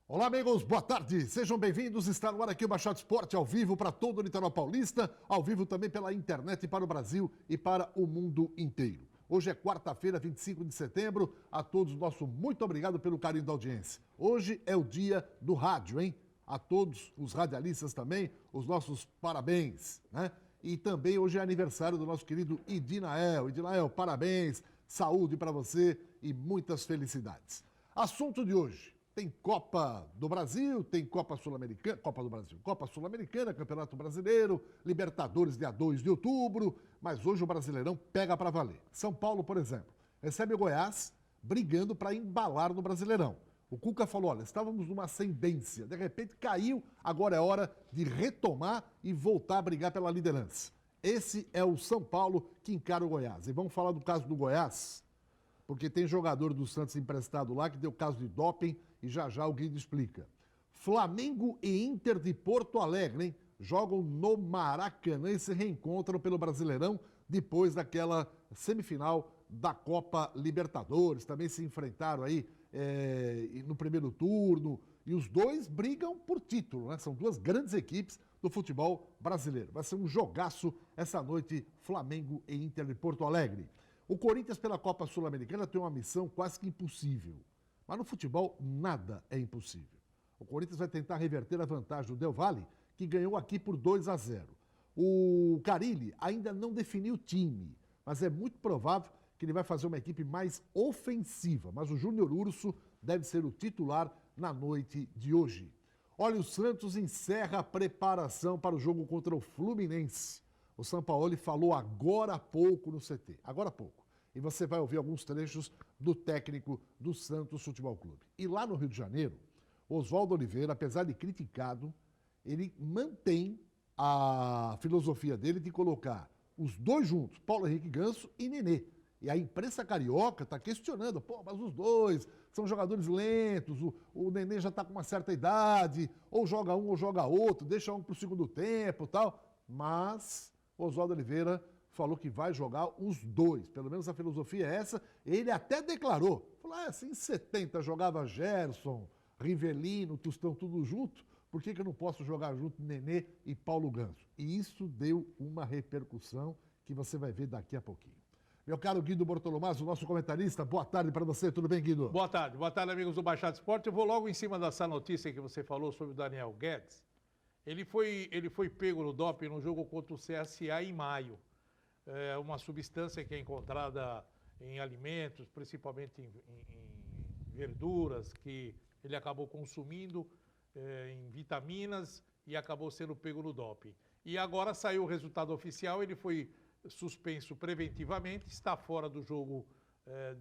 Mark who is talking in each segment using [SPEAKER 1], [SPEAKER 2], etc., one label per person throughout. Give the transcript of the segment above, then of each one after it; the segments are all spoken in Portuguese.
[SPEAKER 1] Olá, amigos, boa tarde, sejam bem-vindos. Está no ar aqui o Baixada Esporte, ao vivo para todo o litoral paulista, ao vivo também pela internet para o Brasil e para o mundo inteiro. Hoje é quarta-feira, 25 de setembro. A todos, nosso muito obrigado pelo carinho da audiência. Hoje é o dia do rádio, hein? A todos os radialistas também, os nossos parabéns, né? E também hoje é aniversário do nosso querido Idinael. Idinael, parabéns, saúde para você e muitas felicidades. Assunto de hoje. Tem Copa do Brasil, tem Copa Sul-Americana, Copa do Brasil, Copa Sul-Americana, Campeonato Brasileiro, Libertadores dia 2 de outubro, mas hoje o Brasileirão pega para valer. São Paulo, por exemplo, recebe o Goiás brigando para embalar no Brasileirão. O Cuca falou, olha, estávamos numa ascendência, de repente caiu, agora é hora de retomar e voltar a brigar pela liderança. Esse é o São Paulo que encara o Goiás. E vamos falar do caso do Goiás, porque tem jogador do Santos emprestado lá que deu caso de doping e já o Guido explica. Flamengo e Inter de Porto Alegre, hein? Jogam no Maracanã e se reencontram pelo Brasileirão depois daquela semifinal da Copa Libertadores. Também se enfrentaram aí no primeiro turno e os dois brigam por título, né? São duas grandes equipes do futebol brasileiro. Vai ser um jogaço essa noite, Flamengo e Inter de Porto Alegre. O Corinthians, pela Copa Sul-Americana, tem uma missão quase que impossível. Mas no futebol, nada é impossível. O Corinthians vai tentar reverter a vantagem do Del Valle, que ganhou aqui por 2-0. O Carille ainda não definiu o time, mas é muito provável que ele vai fazer uma equipe mais ofensiva. Mas o Júnior Urso deve ser o titular na noite de hoje. Olha, o Santos encerra a preparação para o jogo contra o Fluminense. O Sampaoli falou agora há pouco no CT, agora há pouco. E você vai ouvir alguns trechos do técnico do Santos Futebol Clube. E lá no Rio de Janeiro, Oswaldo Oliveira, apesar de criticado, ele mantém a filosofia dele de colocar os dois juntos, Paulo Henrique Ganso e Nenê. E a imprensa carioca está questionando, pô, mas os dois são jogadores lentos, o Nenê já está com uma certa idade, ou joga um ou joga outro, deixa um para o segundo tempo e tal. Mas Oswaldo Oliveira falou que vai jogar os dois, pelo menos a filosofia é essa. Ele até declarou, falou, assim, em 70 jogava Gerson, Rivelino, Tostão, tudo junto, por que eu não posso jogar junto Nenê e Paulo Ganso? E isso deu uma repercussão que você vai ver daqui a pouquinho. Meu caro Guido Bortolomaz, o nosso comentarista, boa tarde para você, tudo bem, Guido?
[SPEAKER 2] Boa tarde, amigos do Baixada Esporte. Eu vou logo em cima dessa notícia que você falou sobre o Daniel Guedes. Ele foi pego no doping no jogo contra o CSA em maio. É uma substância que é encontrada em alimentos, principalmente em verduras, que ele acabou consumindo, em vitaminas, e acabou sendo pego no doping. E agora saiu o resultado oficial, ele foi suspenso preventivamente, está fora do jogo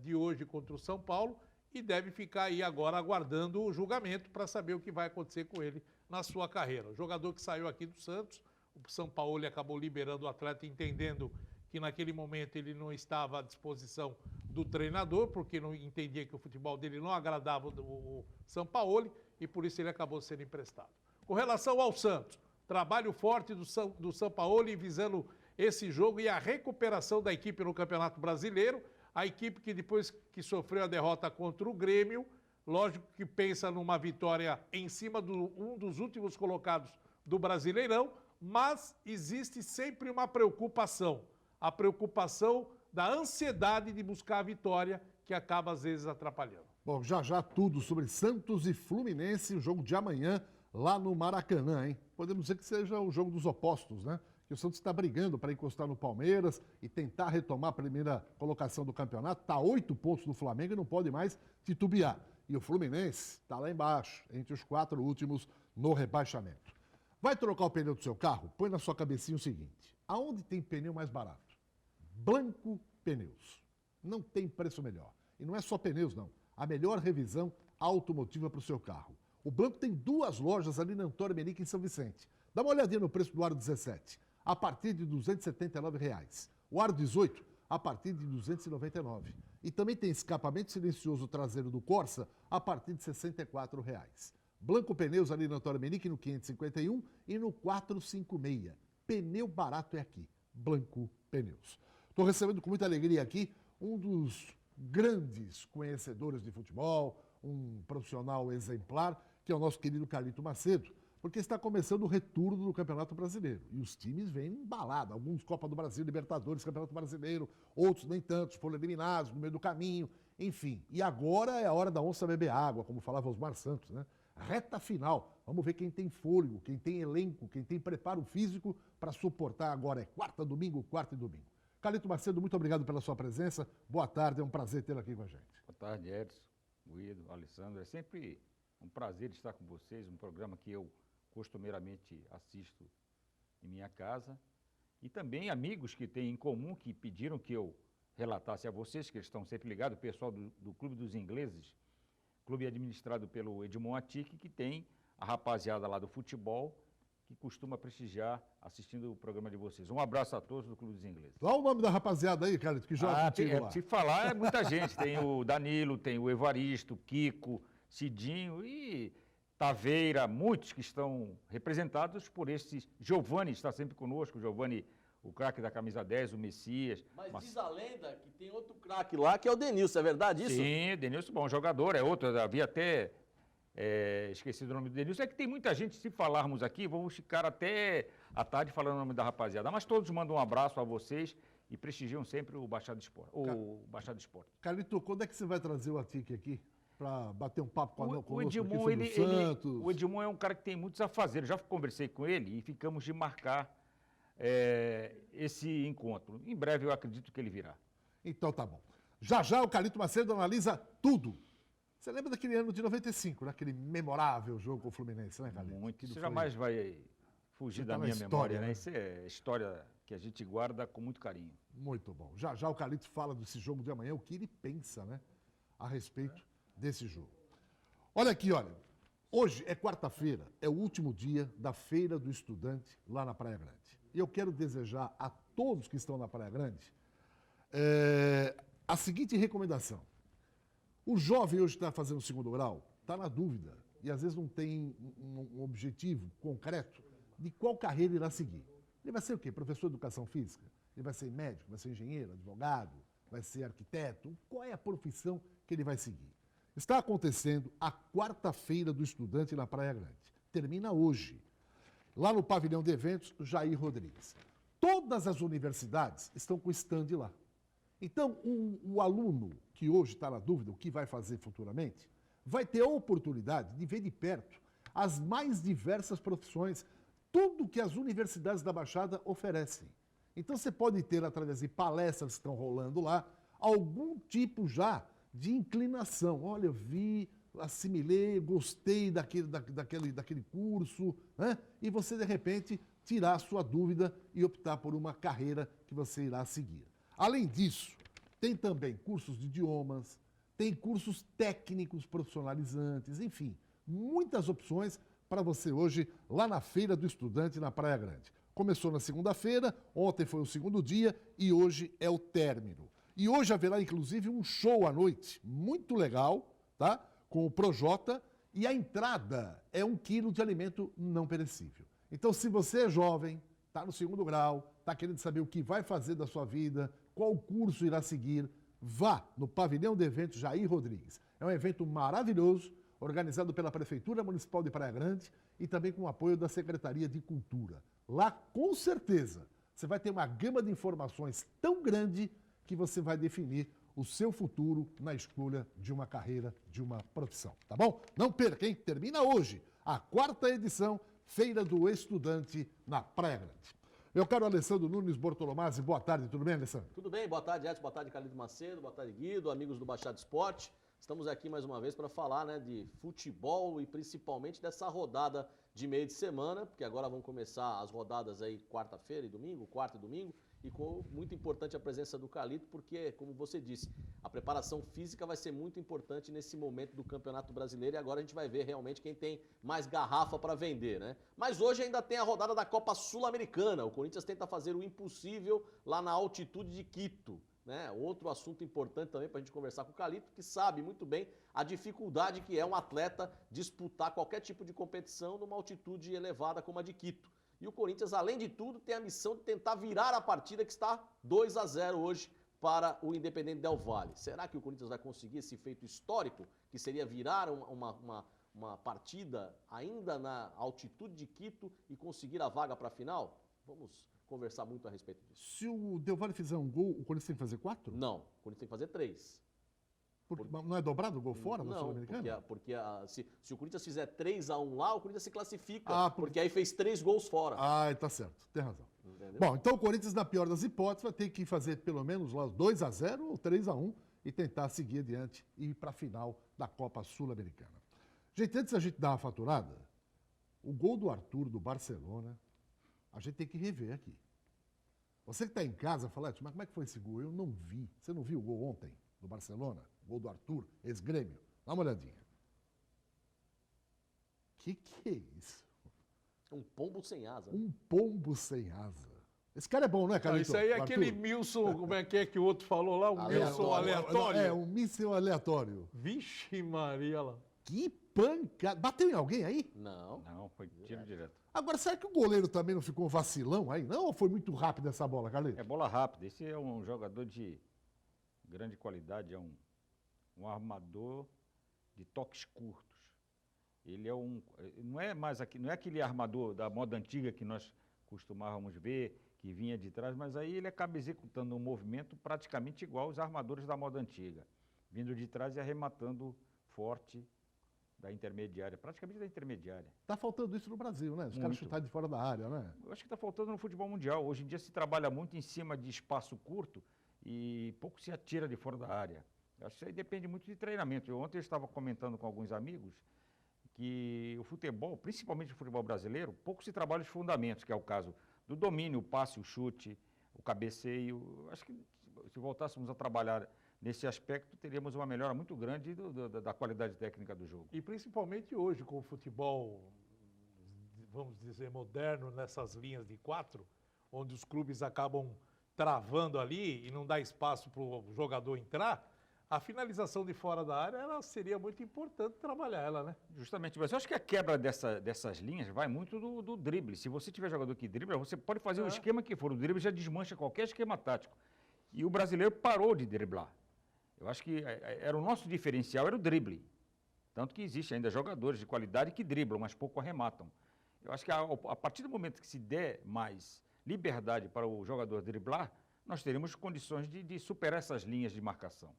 [SPEAKER 2] de hoje contra o São Paulo e deve ficar aí agora aguardando o julgamento para saber o que vai acontecer com ele na sua carreira. O jogador que saiu aqui do Santos, o São Paulo acabou liberando o atleta, entendendo que naquele momento ele não estava à disposição do treinador, porque não entendia que o futebol dele não agradava o São Paulo e por isso ele acabou sendo emprestado. Com relação ao Santos, trabalho forte do São Paulo visando esse jogo e a recuperação da equipe no Campeonato Brasileiro, a equipe que depois que sofreu a derrota contra o Grêmio, lógico que pensa numa vitória em cima de um dos últimos colocados do Brasileirão, mas existe sempre uma preocupação, a preocupação da ansiedade de buscar a vitória, que acaba às vezes atrapalhando.
[SPEAKER 1] Bom, já tudo sobre Santos e Fluminense, o jogo de amanhã lá no Maracanã, hein? Podemos dizer que seja o jogo dos opostos, né? Que o Santos está brigando para encostar no Palmeiras e tentar retomar a primeira colocação do campeonato. Está a 8 pontos do Flamengo e não pode mais titubear. E o Fluminense está lá embaixo, entre os 4 últimos no rebaixamento. Vai trocar o pneu do seu carro? Põe na sua cabecinha o seguinte. Aonde tem pneu mais barato? Blanco Pneus. Não tem preço melhor. E não é só pneus, não. A melhor revisão automotiva para o seu carro. O Blanco tem 2 lojas ali na Antônio Menique, em São Vicente. Dá uma olhadinha no preço do aro 17. A partir de R$ 279. O aro 18, a partir de R$ 299. E também tem escapamento silencioso traseiro do Corsa a partir de R$ 64. Blanco Pneus ali na Antônio Menique, no 551 e no 456. Pneu barato é aqui. Blanco Pneus. Estou recebendo com muita alegria aqui um dos grandes conhecedores de futebol, um profissional exemplar, que é o nosso querido Carlito Macedo, porque está começando o retorno do Campeonato Brasileiro. E os times vêm embalados, alguns Copa do Brasil, Libertadores, Campeonato Brasileiro, outros nem tantos, foram eliminados no meio do caminho, enfim. E agora é a hora da onça beber água, como falava Osmar Santos, né? Reta final. Vamos ver quem tem fôlego, quem tem elenco, quem tem preparo físico para suportar agora. É quarta e domingo. Carlito Macedo, muito obrigado pela sua presença. Boa tarde, é um prazer tê-lo aqui com a gente.
[SPEAKER 3] Boa tarde, Edson, Guido, Alessandro. É sempre um prazer estar com vocês, um programa que eu costumeiramente assisto em minha casa. E também amigos que têm em comum, que pediram que eu relatasse a vocês, que eles estão sempre ligados, o pessoal do Clube dos Ingleses, clube administrado pelo Edmond Atic, que tem a rapaziada lá do futebol, que costuma prestigiar assistindo o programa de vocês. Um abraço a todos do Clube dos Ingleses.
[SPEAKER 1] Qual o nome da rapaziada aí, Carlito, que joga contigo lá?
[SPEAKER 3] Se falar, é muita gente. Tem o Danilo, tem o Evaristo, Kiko, Cidinho e Taveira, muitos que estão representados por esses. Giovani está sempre conosco, Giovani, o craque da camisa 10, o Messias.
[SPEAKER 4] Mas diz a lenda que tem outro craque lá, que é o Denilson, é verdade isso?
[SPEAKER 3] Sim, Denilson, bom jogador, é outro, havia até esquecido o nome do Denilson. É que tem muita gente, se falarmos aqui, vamos ficar até à tarde falando o nome da rapaziada. Mas todos mandam um abraço a vocês e prestigiam sempre o Baixada Esporte.
[SPEAKER 1] Carlito, quando é que você vai trazer o Atic aqui? Para bater um papo com
[SPEAKER 3] o Edmond,
[SPEAKER 1] sobre o Santos?
[SPEAKER 3] O Edmond é um cara que tem muitos afazeres. Já conversei com ele e ficamos de marcar esse encontro. Em breve eu acredito que ele virá.
[SPEAKER 1] Então tá bom. Já o Carlito Macedo analisa tudo. Você lembra daquele ano de 95, naquele memorável jogo com o Fluminense, né, Carlito?
[SPEAKER 3] Muito. Isso jamais vai fugir da minha memória, né? Isso é história que a gente guarda com muito carinho.
[SPEAKER 1] Muito bom. Já o Carlito fala desse jogo de amanhã, o que ele pensa, né, a respeito desse jogo. Olha aqui, olha. Hoje é quarta-feira, é o último dia da Feira do Estudante lá na Praia Grande. E eu quero desejar a todos que estão na Praia Grande a seguinte recomendação. O jovem hoje está fazendo o segundo grau, está na dúvida e às vezes não tem um objetivo concreto de qual carreira irá seguir. Ele vai ser o quê? Professor de educação física? Ele vai ser médico, vai ser engenheiro, advogado, vai ser arquiteto? Qual é a profissão que ele vai seguir? Está acontecendo a quarta-feira do estudante na Praia Grande. Termina hoje, lá no pavilhão de eventos Jair Rodrigues. Todas as universidades estão com stand lá. Então, o aluno que hoje está na dúvida, o que vai fazer futuramente, vai ter a oportunidade de ver de perto as mais diversas profissões, tudo que as universidades da Baixada oferecem. Então, você pode ter, através de palestras que estão rolando lá, algum tipo já de inclinação. Olha, eu vi, assimilei, gostei daquele curso, né? E você, de repente, tirar a sua dúvida e optar por uma carreira que você irá seguir. Além disso, tem também cursos de idiomas, tem cursos técnicos profissionalizantes, enfim, muitas opções para você hoje lá na Feira do Estudante na Praia Grande. Começou na segunda-feira, ontem foi o segundo dia e hoje é o término. E hoje haverá, inclusive, um show à noite, muito legal, tá? Com o Projota, e a entrada é 1 quilo de alimento não perecível. Então, se você é jovem, está no segundo grau, está querendo saber o que vai fazer da sua vida, qual curso irá seguir, vá no pavilhão de eventos Jair Rodrigues. É um evento maravilhoso, organizado pela Prefeitura Municipal de Praia Grande e também com o apoio da Secretaria de Cultura. Lá, com certeza, você vai ter uma gama de informações tão grande que você vai definir o seu futuro na escolha de uma carreira, de uma profissão, tá bom? Não perca, hein? Termina hoje a 4ª edição Feira do Estudante na Praia Grande. Meu caro Alessandro Nunes Bortolomazzi, boa tarde, tudo bem, Alessandro?
[SPEAKER 4] Tudo bem, boa tarde, Edson, boa tarde, Carlito Macedo, boa tarde, Guido, amigos do Baixada Esporte. Estamos aqui mais uma vez para falar, né, de futebol e principalmente dessa rodada de meio de semana, porque agora vão começar as rodadas aí quarta-feira e domingo, quarta e domingo, e com muito importante a presença do Carlito, porque, como você disse, a preparação física vai ser muito importante nesse momento do Campeonato Brasileiro e agora a gente vai ver realmente quem tem mais garrafa para vender, né? Mas hoje ainda tem a rodada da Copa Sul-Americana. O Corinthians tenta fazer o impossível lá na altitude de Quito, né? Outro assunto importante também para a gente conversar com o Carlito, que sabe muito bem a dificuldade que é um atleta disputar qualquer tipo de competição numa altitude elevada como a de Quito. E o Corinthians, além de tudo, tem a missão de tentar virar a partida que está 2-0 hoje para o Independente Del Valle. Será que o Corinthians vai conseguir esse feito histórico, que seria virar uma partida ainda na altitude de Quito e conseguir a vaga para a final? Vamos conversar muito a respeito disso.
[SPEAKER 1] Se o Del Valle fizer um gol, o Corinthians tem que fazer 4?
[SPEAKER 4] Não, o Corinthians tem que fazer 3.
[SPEAKER 1] Não é dobrado o gol fora da
[SPEAKER 4] Não,
[SPEAKER 1] Sul-Americana?
[SPEAKER 4] porque se o Corinthians fizer 3-1 lá, o Corinthians se classifica,
[SPEAKER 1] Ah,
[SPEAKER 4] porque aí fez 3 gols fora.
[SPEAKER 1] Ah, tá certo, tem razão.
[SPEAKER 4] Entendeu?
[SPEAKER 1] Bom, então o Corinthians, na pior das hipóteses, vai ter que fazer pelo menos lá 2-0 ou 3-1 e tentar seguir adiante e ir para a final da Copa Sul-Americana. Gente, antes da gente dar uma faturada, o gol do Arthur do Barcelona, a gente tem que rever aqui. Você que está em casa, fala, mas como é que foi esse gol? Eu não vi. Você não viu o gol ontem do Barcelona? O gol do Arthur, ex-Grêmio. Dá uma olhadinha. Que é isso?
[SPEAKER 4] Um pombo sem asa.
[SPEAKER 1] Um pombo sem asa. Esse cara é bom, não é, Carlito?
[SPEAKER 2] Isso aí é
[SPEAKER 1] O
[SPEAKER 2] aquele
[SPEAKER 1] Arthur?
[SPEAKER 2] Milson, como é que o outro falou lá? O Milson aleatório.
[SPEAKER 1] É, um míssil aleatório.
[SPEAKER 2] Vixe Maria lá.
[SPEAKER 1] Que pancada. Bateu em alguém aí?
[SPEAKER 4] Não.
[SPEAKER 3] Não, foi tiro direto.
[SPEAKER 1] Agora, será que o goleiro também não ficou um vacilão aí? Não, ou foi muito rápido essa bola, Carlito?
[SPEAKER 3] É bola rápida. Esse é um jogador de grande qualidade, é um armador de toques curtos. Ele é não é mais não é aquele armador da moda antiga que nós costumávamos ver, que vinha de trás, mas aí ele acaba executando um movimento praticamente igual aos armadores da moda antiga, vindo de trás e arrematando forte da intermediária, praticamente da intermediária.
[SPEAKER 1] Tá faltando isso no Brasil, né? Os caras
[SPEAKER 3] Muito.
[SPEAKER 1] chutarem de fora da área, né?
[SPEAKER 3] Eu acho que está faltando no futebol mundial. Hoje em dia se trabalha muito em cima de espaço curto e pouco se atira de fora da área. Eu acho que isso aí depende muito de treinamento. Ontem eu estava comentando com alguns amigos que o futebol, principalmente o futebol brasileiro, pouco se trabalha os fundamentos, que é o caso do domínio, o passe, o chute, o cabeceio. Eu acho que se voltássemos a trabalhar nesse aspecto, teríamos uma melhora muito grande da qualidade técnica do jogo.
[SPEAKER 2] E principalmente hoje, com o futebol, vamos dizer, moderno, nessas linhas de 4, onde os clubes acabam travando ali e não dá espaço para o jogador entrar, a finalização de fora da área ela seria muito importante trabalhar ela, né?
[SPEAKER 3] Justamente, mas eu acho que a quebra dessas linhas vai muito do drible. Se você tiver jogador que dribla, você pode fazer o esquema que for. O drible já desmancha qualquer esquema tático. E o brasileiro parou de driblar. Eu acho que era o nosso diferencial, era o drible. Tanto que existe ainda jogadores de qualidade que driblam, mas pouco arrematam. Eu acho que a partir do momento que se der mais liberdade para o jogador driblar, nós teremos condições de superar essas linhas de marcação.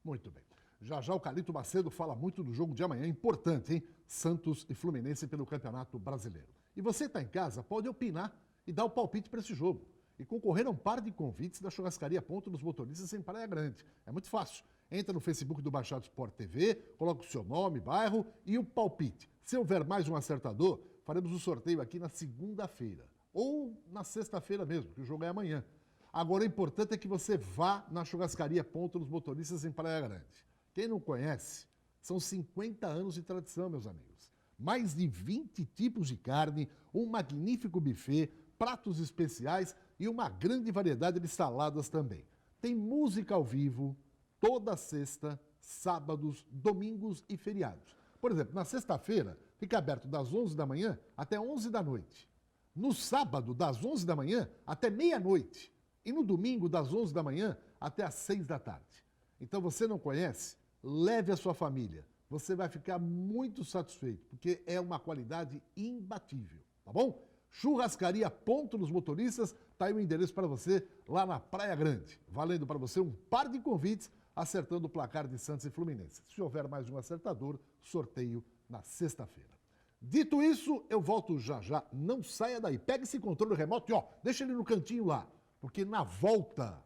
[SPEAKER 1] Muito bem. Já já o Carlito Macedo fala muito do jogo de amanhã, importante, hein? Santos e Fluminense pelo Campeonato Brasileiro. E você está em casa, pode opinar e dar o palpite para esse jogo. E concorrer a um par de convites da Churrascaria Ponto dos Motoristas em Praia Grande. É muito fácil. Entra no Facebook do Baixado Sport TV, coloca o seu nome, bairro e o palpite. Se houver mais um acertador, faremos o sorteio aqui na segunda-feira. Ou na sexta-feira mesmo, que o jogo é amanhã. Agora, o importante é que você vá na Churrascaria Ponto dos Motoristas em Praia Grande. Quem não conhece, são 50 anos de tradição, meus amigos. Mais de 20 tipos de carne, um magnífico buffet, pratos especiais e uma grande variedade de saladas também. Tem música ao vivo toda sexta, sábados, domingos e feriados. Por exemplo, na sexta-feira, fica aberto das 11 da manhã até 11 da noite. No sábado, das 11 da manhã até meia-noite. E no domingo, das 11 da manhã até às 6 da tarde. Então, você não conhece? Leve a sua família. Você vai ficar muito satisfeito, porque é uma qualidade imbatível, tá bom? Churrascaria Ponto dos Motoristas, tá aí o endereço para você lá na Praia Grande. Valendo para você um par de convites, acertando o placar de Santos e Fluminense. Se houver mais um acertador, sorteio na sexta-feira. Dito isso, eu volto já já. Não saia daí. Pega esse controle remoto e deixa ele no cantinho lá. Porque na volta,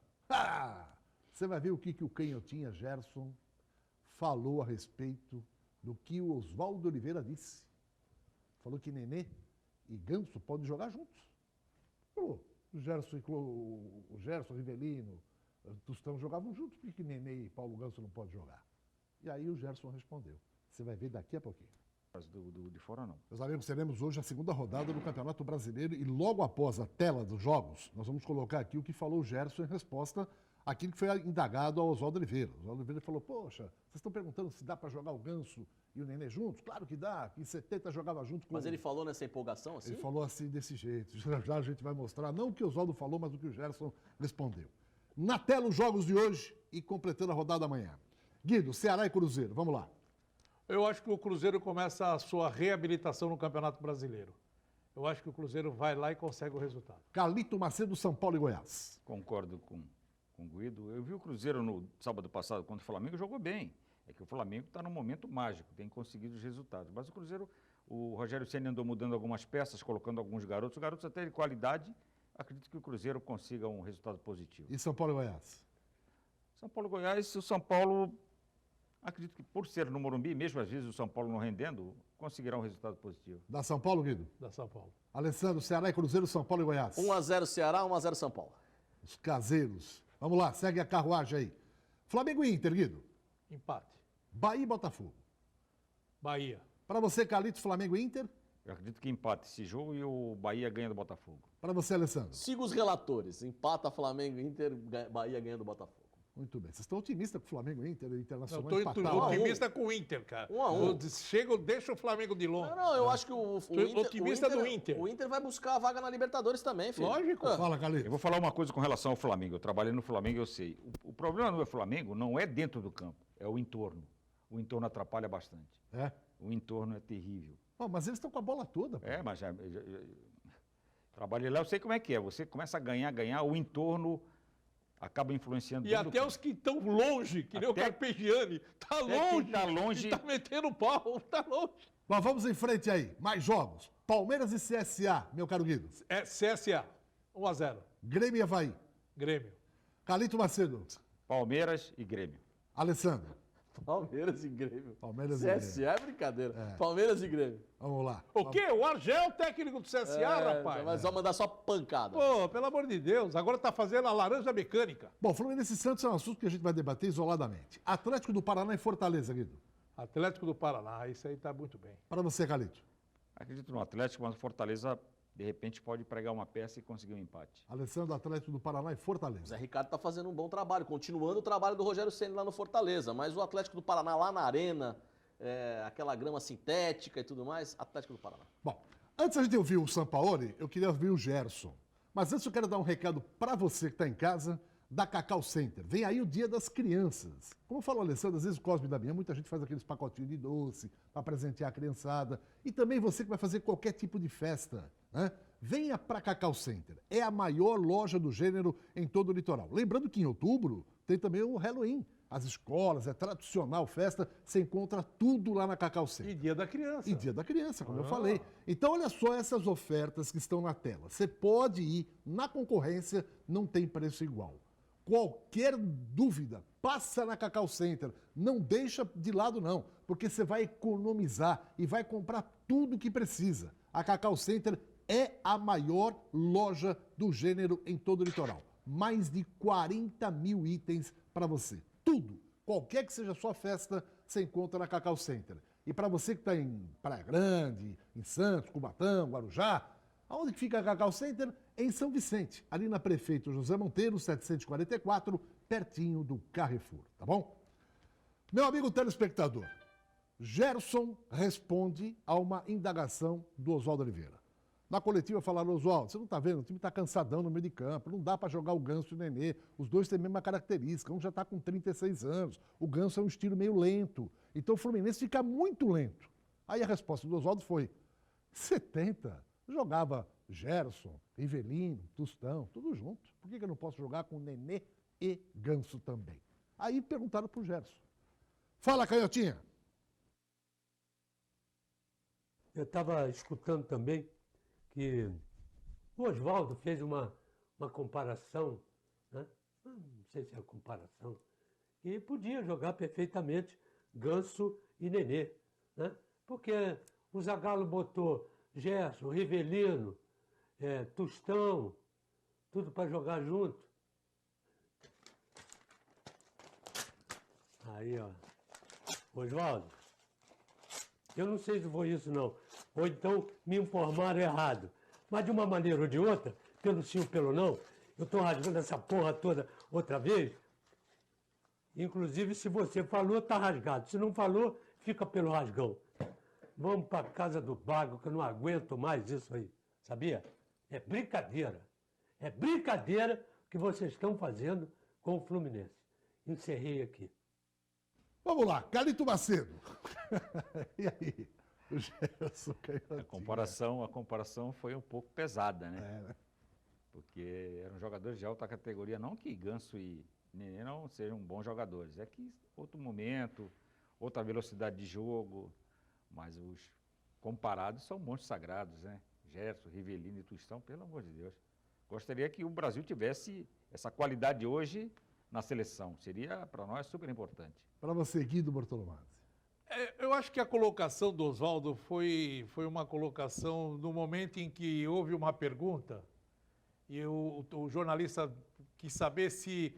[SPEAKER 1] você vai ver o que o canhotinha Gerson falou a respeito do que o Oswaldo Oliveira disse. Falou que Nenê e Ganso podem jogar juntos. O Gerson, Rivelino, Tostão jogavam juntos. Por que Nenê e Paulo Ganso não podem jogar? E aí o Gerson respondeu. Você vai ver daqui a pouquinho.
[SPEAKER 3] De fora não.
[SPEAKER 1] Meus amigos, teremos hoje a segunda rodada do Campeonato Brasileiro e logo após a tela dos jogos, nós vamos colocar aqui o que falou o Gerson em resposta àquilo que foi indagado ao Oswaldo Oliveira. O Oswaldo Oliveira falou, poxa, vocês estão perguntando se dá para jogar o Ganso e o Nenê juntos? Claro que dá, que em 70 jogava junto com...
[SPEAKER 4] Mas ele falou nessa empolgação assim?
[SPEAKER 1] Ele falou assim, desse jeito. Já a gente vai mostrar, não o que o Oswaldo falou, mas o que o Gerson respondeu. Na tela os jogos de hoje e completando a rodada amanhã. Guido, Ceará e Cruzeiro, vamos lá.
[SPEAKER 2] Eu acho que o Cruzeiro começa a sua reabilitação no Campeonato Brasileiro. Eu acho que o Cruzeiro vai lá e consegue o resultado.
[SPEAKER 1] Carlito Macedo, São Paulo e Goiás.
[SPEAKER 3] Concordo com o Guido. Eu vi o Cruzeiro no sábado passado contra o Flamengo, jogou bem. É que o Flamengo está num momento mágico, tem conseguido os resultados. Mas o Cruzeiro, o Rogério Ceni andou mudando algumas peças, colocando alguns garotos até de qualidade. Acredito que o Cruzeiro consiga um resultado positivo.
[SPEAKER 1] E São Paulo e Goiás?
[SPEAKER 3] São Paulo e Goiás, o São Paulo, acredito que por ser no Morumbi, mesmo às vezes o São Paulo não rendendo, conseguirá um resultado positivo.
[SPEAKER 1] Da São Paulo, Guido?
[SPEAKER 2] Da São Paulo.
[SPEAKER 1] Alessandro, Ceará e Cruzeiro, São Paulo e Goiás.
[SPEAKER 4] 1x0 Ceará, 1x0 São Paulo.
[SPEAKER 1] Os caseiros. Vamos lá, segue a carruagem aí. Flamengo e Inter, Guido.
[SPEAKER 2] Empate.
[SPEAKER 1] Bahia e Botafogo.
[SPEAKER 2] Bahia.
[SPEAKER 1] Para você, Carlitos, Flamengo e Inter.
[SPEAKER 3] Eu acredito que empate esse jogo e o Bahia ganha do Botafogo.
[SPEAKER 1] Para você, Alessandro.
[SPEAKER 4] Siga os relatores. Empata Flamengo e Inter, Bahia ganha do Botafogo.
[SPEAKER 1] Muito bem. Vocês estão otimistas com o Flamengo e Inter,
[SPEAKER 2] Eu
[SPEAKER 1] Internacional
[SPEAKER 2] estou
[SPEAKER 1] empataram.
[SPEAKER 2] otimista com o Inter, cara.
[SPEAKER 4] 1 a 1.
[SPEAKER 2] Deixa o Flamengo de longe.
[SPEAKER 4] Não, eu acho que o Inter,
[SPEAKER 2] otimista do Inter.
[SPEAKER 4] O Inter vai buscar a vaga na Libertadores também, filho.
[SPEAKER 2] Lógico.
[SPEAKER 1] Fala,
[SPEAKER 3] Eu
[SPEAKER 1] Carlitos.
[SPEAKER 3] vou falar uma coisa com relação ao Flamengo. Eu trabalhei no Flamengo, eu sei. O problema do Flamengo não é dentro do campo, é o entorno. O entorno atrapalha bastante.
[SPEAKER 1] É.
[SPEAKER 3] O entorno é terrível.
[SPEAKER 1] Oh, mas eles estão com a bola toda. Pô.
[SPEAKER 3] É, mas trabalhei lá, eu sei como é que é. Você começa a ganhar, o entorno acaba influenciando.
[SPEAKER 2] E
[SPEAKER 3] dentro do
[SPEAKER 2] até
[SPEAKER 3] campo.
[SPEAKER 2] os que estão longe, que nem o
[SPEAKER 3] Até-
[SPEAKER 2] Carpegiani, tá
[SPEAKER 3] até
[SPEAKER 2] longe.
[SPEAKER 3] quem tá longe-
[SPEAKER 2] E tá metendo pau, tá longe.
[SPEAKER 1] Mas vamos em frente aí. Mais jogos. Palmeiras e CSA, meu caro Guido.
[SPEAKER 2] É CSA, 1x0.
[SPEAKER 1] Grêmio e Avaí.
[SPEAKER 2] Grêmio.
[SPEAKER 1] Carlito Macedo.
[SPEAKER 3] Palmeiras e Grêmio.
[SPEAKER 1] Alessandro.
[SPEAKER 4] Palmeiras e Grêmio.
[SPEAKER 1] Palmeiras e Grêmio.
[SPEAKER 4] CSA é brincadeira. Palmeiras e Grêmio.
[SPEAKER 1] Vamos lá.
[SPEAKER 2] O quê? O Argel, técnico do CSA, rapaz.
[SPEAKER 4] Mas vai mandar só pancada.
[SPEAKER 2] Pô, pelo amor de Deus, agora tá fazendo a laranja mecânica.
[SPEAKER 1] Bom, Fluminense e Santos é um assunto que a gente vai debater isoladamente. Atlético do Paraná e Fortaleza, Guido.
[SPEAKER 2] Atlético do Paraná, isso aí tá muito bem.
[SPEAKER 1] Para você, Carlito.
[SPEAKER 3] Acredito no Atlético, mas o Fortaleza, de repente, pode pregar uma peça e conseguir um empate.
[SPEAKER 1] Alessandro, Atlético do Paraná e
[SPEAKER 4] O
[SPEAKER 1] Fortaleza.
[SPEAKER 4] Zé Ricardo tá fazendo um bom trabalho, continuando o trabalho do Rogério Ceni lá no Fortaleza. Mas o Atlético do Paraná lá na arena, aquela grama sintética e tudo mais, Atlético do Paraná.
[SPEAKER 1] Bom, antes de ouvir o Sampaoli, eu queria ouvir o Gerson. Mas antes eu quero dar um recado para você que está em casa, da Cacau Center. Vem aí o Dia das Crianças. Como falou o Alessandro, às vezes o Cosme da Minha, muita gente faz aqueles pacotinhos de doce para presentear a criançada. E também você que vai fazer qualquer tipo de festa, né? Venha para Cacau Center. É a maior loja do gênero em todo o litoral. Lembrando que em outubro tem também o Halloween. As escolas, é tradicional festa, você encontra tudo lá na Cacau Center.
[SPEAKER 2] E Dia da Criança.
[SPEAKER 1] E Dia da Criança, como eu falei. Então, olha só essas ofertas que estão na tela. Você pode ir na concorrência, não tem preço igual. Qualquer dúvida, passa na Cacau Center. Não deixa de lado, não, porque você vai economizar e vai comprar tudo que precisa. A Cacau Center é a maior loja do gênero em todo o litoral. Mais de 40 mil itens para você. Tudo, qualquer que seja a sua festa, você encontra na Cacau Center. E para você que está em Praia Grande, em Santos, Cubatão, Guarujá, aonde que fica a Cacau Center? Em São Vicente, ali na Prefeito José Monteiro, 744, pertinho do Carrefour, tá bom? Meu amigo telespectador, Gerson responde a uma indagação do Oswaldo Oliveira. Na coletiva falaram, Oswaldo, você não está vendo, o time está cansadão no meio de campo, não dá para jogar o Ganso e o Nenê, os dois têm a mesma característica, um já está com 36 anos, o Ganso é um estilo meio lento, então o Fluminense fica muito lento. Aí a resposta do Oswaldo foi, 70, jogava Gerson, Rivelino, Tostão, tudo junto, por que eu não posso jogar com Nenê e Ganso também? Aí perguntaram para o Gerson. Fala, Canhotinha.
[SPEAKER 5] Eu estava escutando também que o Oswaldo fez uma comparação, né? Não sei se é comparação, e podia jogar perfeitamente Ganso e Nenê, né? Porque o Zagallo botou Gerson, Rivelino, Tostão, tudo para jogar junto. Aí, ó. Oswaldo, eu não sei se foi isso não, ou então me informaram errado. Mas de uma maneira ou de outra, pelo sim ou pelo não, eu estou rasgando essa porra toda outra vez. Inclusive, se você falou, está rasgado. Se não falou, fica pelo rasgão. Vamos para casa do Bago, que eu não aguento mais isso aí. Sabia? É brincadeira. É brincadeira que vocês estão fazendo com o Fluminense. Encerrei aqui.
[SPEAKER 1] Vamos lá, Carlito Macedo. E aí? O Gerson Canhotinha.
[SPEAKER 3] A comparação foi um pouco pesada, né? Porque eram jogadores de alta categoria, não que Ganso e Nenê não sejam bons jogadores, é que outro momento, outra velocidade de jogo, mas os comparados são monstros sagrados, né? Gerson, Rivelino e Tostão, pelo amor de Deus. Gostaria que o Brasil tivesse essa qualidade hoje na seleção, seria para nós super importante.
[SPEAKER 1] Para você, Guido Bortolomazzi.
[SPEAKER 2] Eu acho que a colocação do Oswaldo foi uma colocação no momento em que houve uma pergunta e o jornalista quis saber se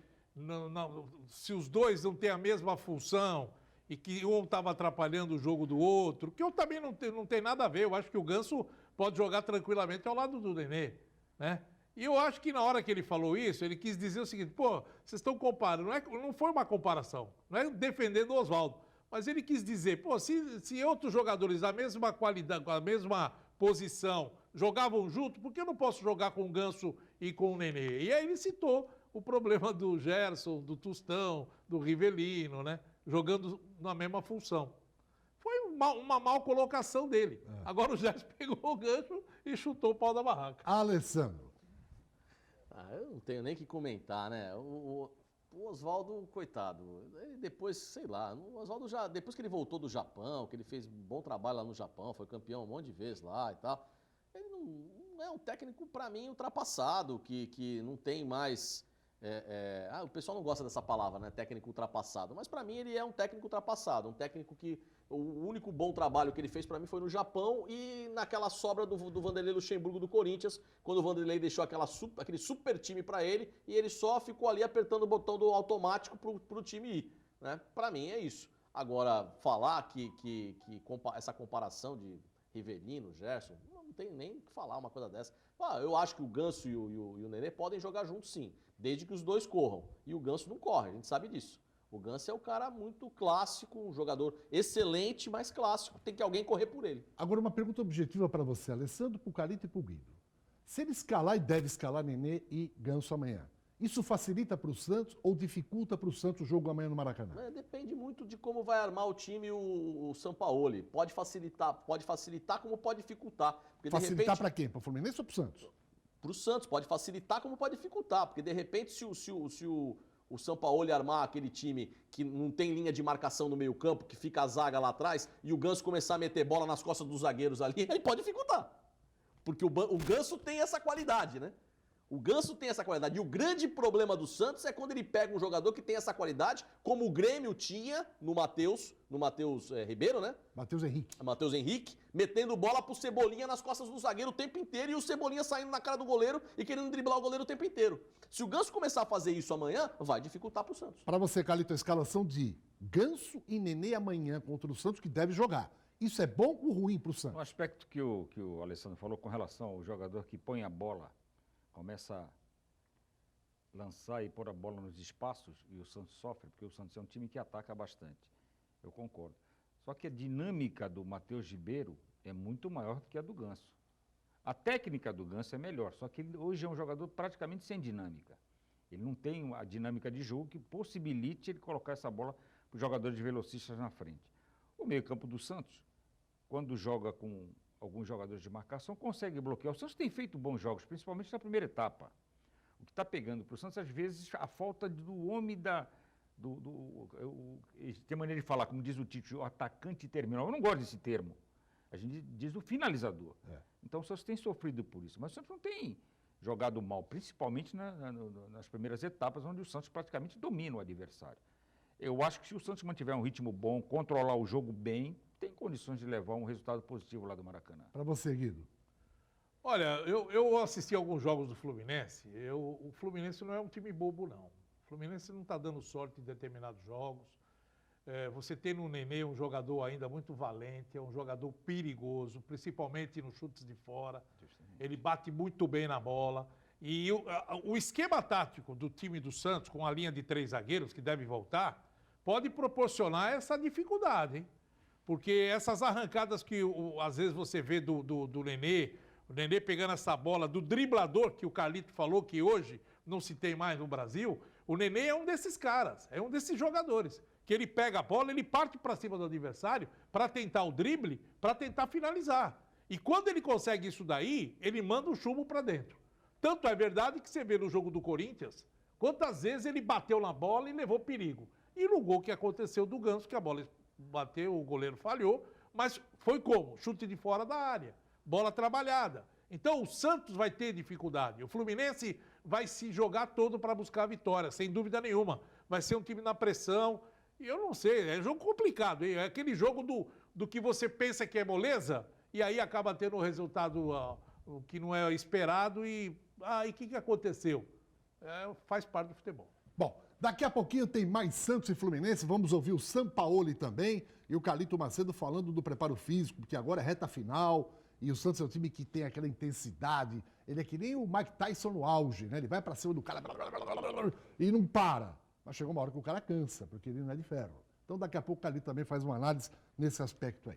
[SPEAKER 2] os dois não têm a mesma função e que um estava atrapalhando o jogo do outro, que eu também não tem nada a ver. Eu acho que o Ganso pode jogar tranquilamente ao lado do Nenê, né? E eu acho que na hora que ele falou isso, ele quis dizer o seguinte, pô, vocês estão comparando, não foi uma comparação, não é defendendo o Oswaldo, mas ele quis dizer, pô, se outros jogadores da mesma qualidade, com a mesma posição, jogavam junto, por que eu não posso jogar com o Ganso e com o Nenê? E aí ele citou o problema do Gerson, do Tostão, do Rivelino, né? Jogando na mesma função. Foi uma mal colocação dele. Agora o Gerson pegou o gancho e chutou o pau da barraca.
[SPEAKER 1] Alessandro.
[SPEAKER 4] Eu não tenho nem que comentar, né? O Oswaldo, coitado, ele depois, sei lá, o Oswaldo já, depois que ele voltou do Japão, que ele fez um bom trabalho lá no Japão, foi campeão um monte de vezes lá e tal, ele não é um técnico, para mim, ultrapassado, que não tem mais... o pessoal não gosta dessa palavra, né? Técnico ultrapassado. Mas para mim ele é um técnico ultrapassado. Um técnico que o único bom trabalho que ele fez para mim foi no Japão e naquela sobra do Vanderlei Luxemburgo do Corinthians, quando o Vanderlei deixou aquele super time para ele e ele só ficou ali apertando o botão do automático pro time ir, né? Para mim é isso. Agora, falar que essa comparação de Rivelino, Gerson, não tem nem o que falar uma coisa dessa. Eu acho que o Ganso e o Nenê podem jogar juntos sim, desde que os dois corram. E o Ganso não corre, a gente sabe disso. O Ganso é um cara muito clássico, um jogador excelente, mas clássico. Tem que alguém correr por ele.
[SPEAKER 1] Agora uma pergunta objetiva para você, Alessandro, para o Carlito e para o Guido. Se ele escalar e deve escalar Nenê e Ganso amanhã, isso facilita para o Santos ou dificulta para o Santos o jogo amanhã no Maracanã?
[SPEAKER 4] Depende muito de como vai armar o time o Sampaoli. Pode facilitar como pode dificultar. Porque,
[SPEAKER 1] facilitar para quem? Para o Fluminense ou para o Santos?
[SPEAKER 4] Para o Santos. Pode facilitar como pode dificultar. Porque de repente se o Sampaoli armar aquele time que não tem linha de marcação no meio campo, que fica a zaga lá atrás, e o Ganso começar a meter bola nas costas dos zagueiros ali, aí pode dificultar. Porque o Ganso tem essa qualidade, né? O Ganso tem essa qualidade. E o grande problema do Santos é quando ele pega um jogador que tem essa qualidade, como o Grêmio tinha no Matheus Ribeiro, né? Matheus Henrique, metendo bola pro Cebolinha nas costas do zagueiro o tempo inteiro e o Cebolinha saindo na cara do goleiro e querendo driblar o goleiro o tempo inteiro. Se o Ganso começar a fazer isso amanhã, vai dificultar pro Santos.
[SPEAKER 1] Para você, Carlito, a escalação de Ganso e Nenê amanhã contra o Santos, que deve jogar. Isso é bom ou ruim pro Santos?
[SPEAKER 3] Um aspecto que o Alessandro falou com relação ao jogador que põe a bola, começa a lançar e pôr a bola nos espaços, e o Santos sofre, porque o Santos é um time que ataca bastante. Eu concordo. Só que a dinâmica do Matheus Ribeiro é muito maior do que a do Ganso. A técnica do Ganso é melhor, só que ele hoje é um jogador praticamente sem dinâmica. Ele não tem a dinâmica de jogo que possibilite ele colocar essa bola para os jogadores velocistas na frente. O meio-campo do Santos, quando joga com alguns jogadores de marcação, consegue bloquear. O Santos tem feito bons jogos, principalmente na primeira etapa. O que está pegando para o Santos, às vezes, a falta do homem tem maneira de falar, como diz o Tite, o atacante terminal. Eu não gosto desse termo. A gente diz o finalizador. Então o Santos tem sofrido por isso. Mas o Santos não tem jogado mal, principalmente nas primeiras etapas, onde o Santos praticamente domina o adversário. Eu acho que se o Santos mantiver um ritmo bom, controlar o jogo bem, tem condições de levar um resultado positivo lá do Maracanã.
[SPEAKER 1] Para você, Guido.
[SPEAKER 2] Olha, eu assisti alguns jogos do Fluminense. O Fluminense não é um time bobo, não. O Fluminense não está dando sorte em determinados jogos. Você tem no Nenê um jogador ainda muito valente, é um jogador perigoso, principalmente nos chutes de fora. Ele bate muito bem na bola. E o esquema tático do time do Santos, com a linha de 3 zagueiros, que deve voltar, pode proporcionar essa dificuldade, hein? Porque essas arrancadas que às vezes você vê do Nenê, o Nenê pegando essa bola, do driblador que o Carlito falou que hoje não se tem mais no Brasil, o Nenê é um desses caras, é um desses jogadores que ele pega a bola, ele parte para cima do adversário para tentar o drible, para tentar finalizar. E quando ele consegue isso daí, ele manda o chumbo para dentro. Tanto é verdade que você vê no jogo do Corinthians, quantas vezes ele bateu na bola e levou perigo. E no gol que aconteceu do Ganso, que a bola bateu, o goleiro falhou, mas foi como? Chute de fora da área, bola trabalhada. Então o Santos vai ter dificuldade. O Fluminense vai se jogar todo para buscar a vitória, sem dúvida nenhuma. Vai ser um time na pressão. E eu não sei, é um jogo complicado, hein? É aquele jogo do que você pensa que é moleza, e aí acaba tendo um resultado o que não é esperado e o que aconteceu? Faz parte do futebol.
[SPEAKER 1] Bom, daqui a pouquinho tem mais Santos e Fluminense, vamos ouvir o Sampaoli também e o Carlito Macedo falando do preparo físico, porque agora é reta final e o Santos é um time que tem aquela intensidade, ele é que nem o Mike Tyson no auge, né? Ele vai pra cima do cara e não para. Mas chegou uma hora que o cara cansa, porque ele não é de ferro. Então daqui a pouco o Carlito também faz uma análise nesse aspecto aí.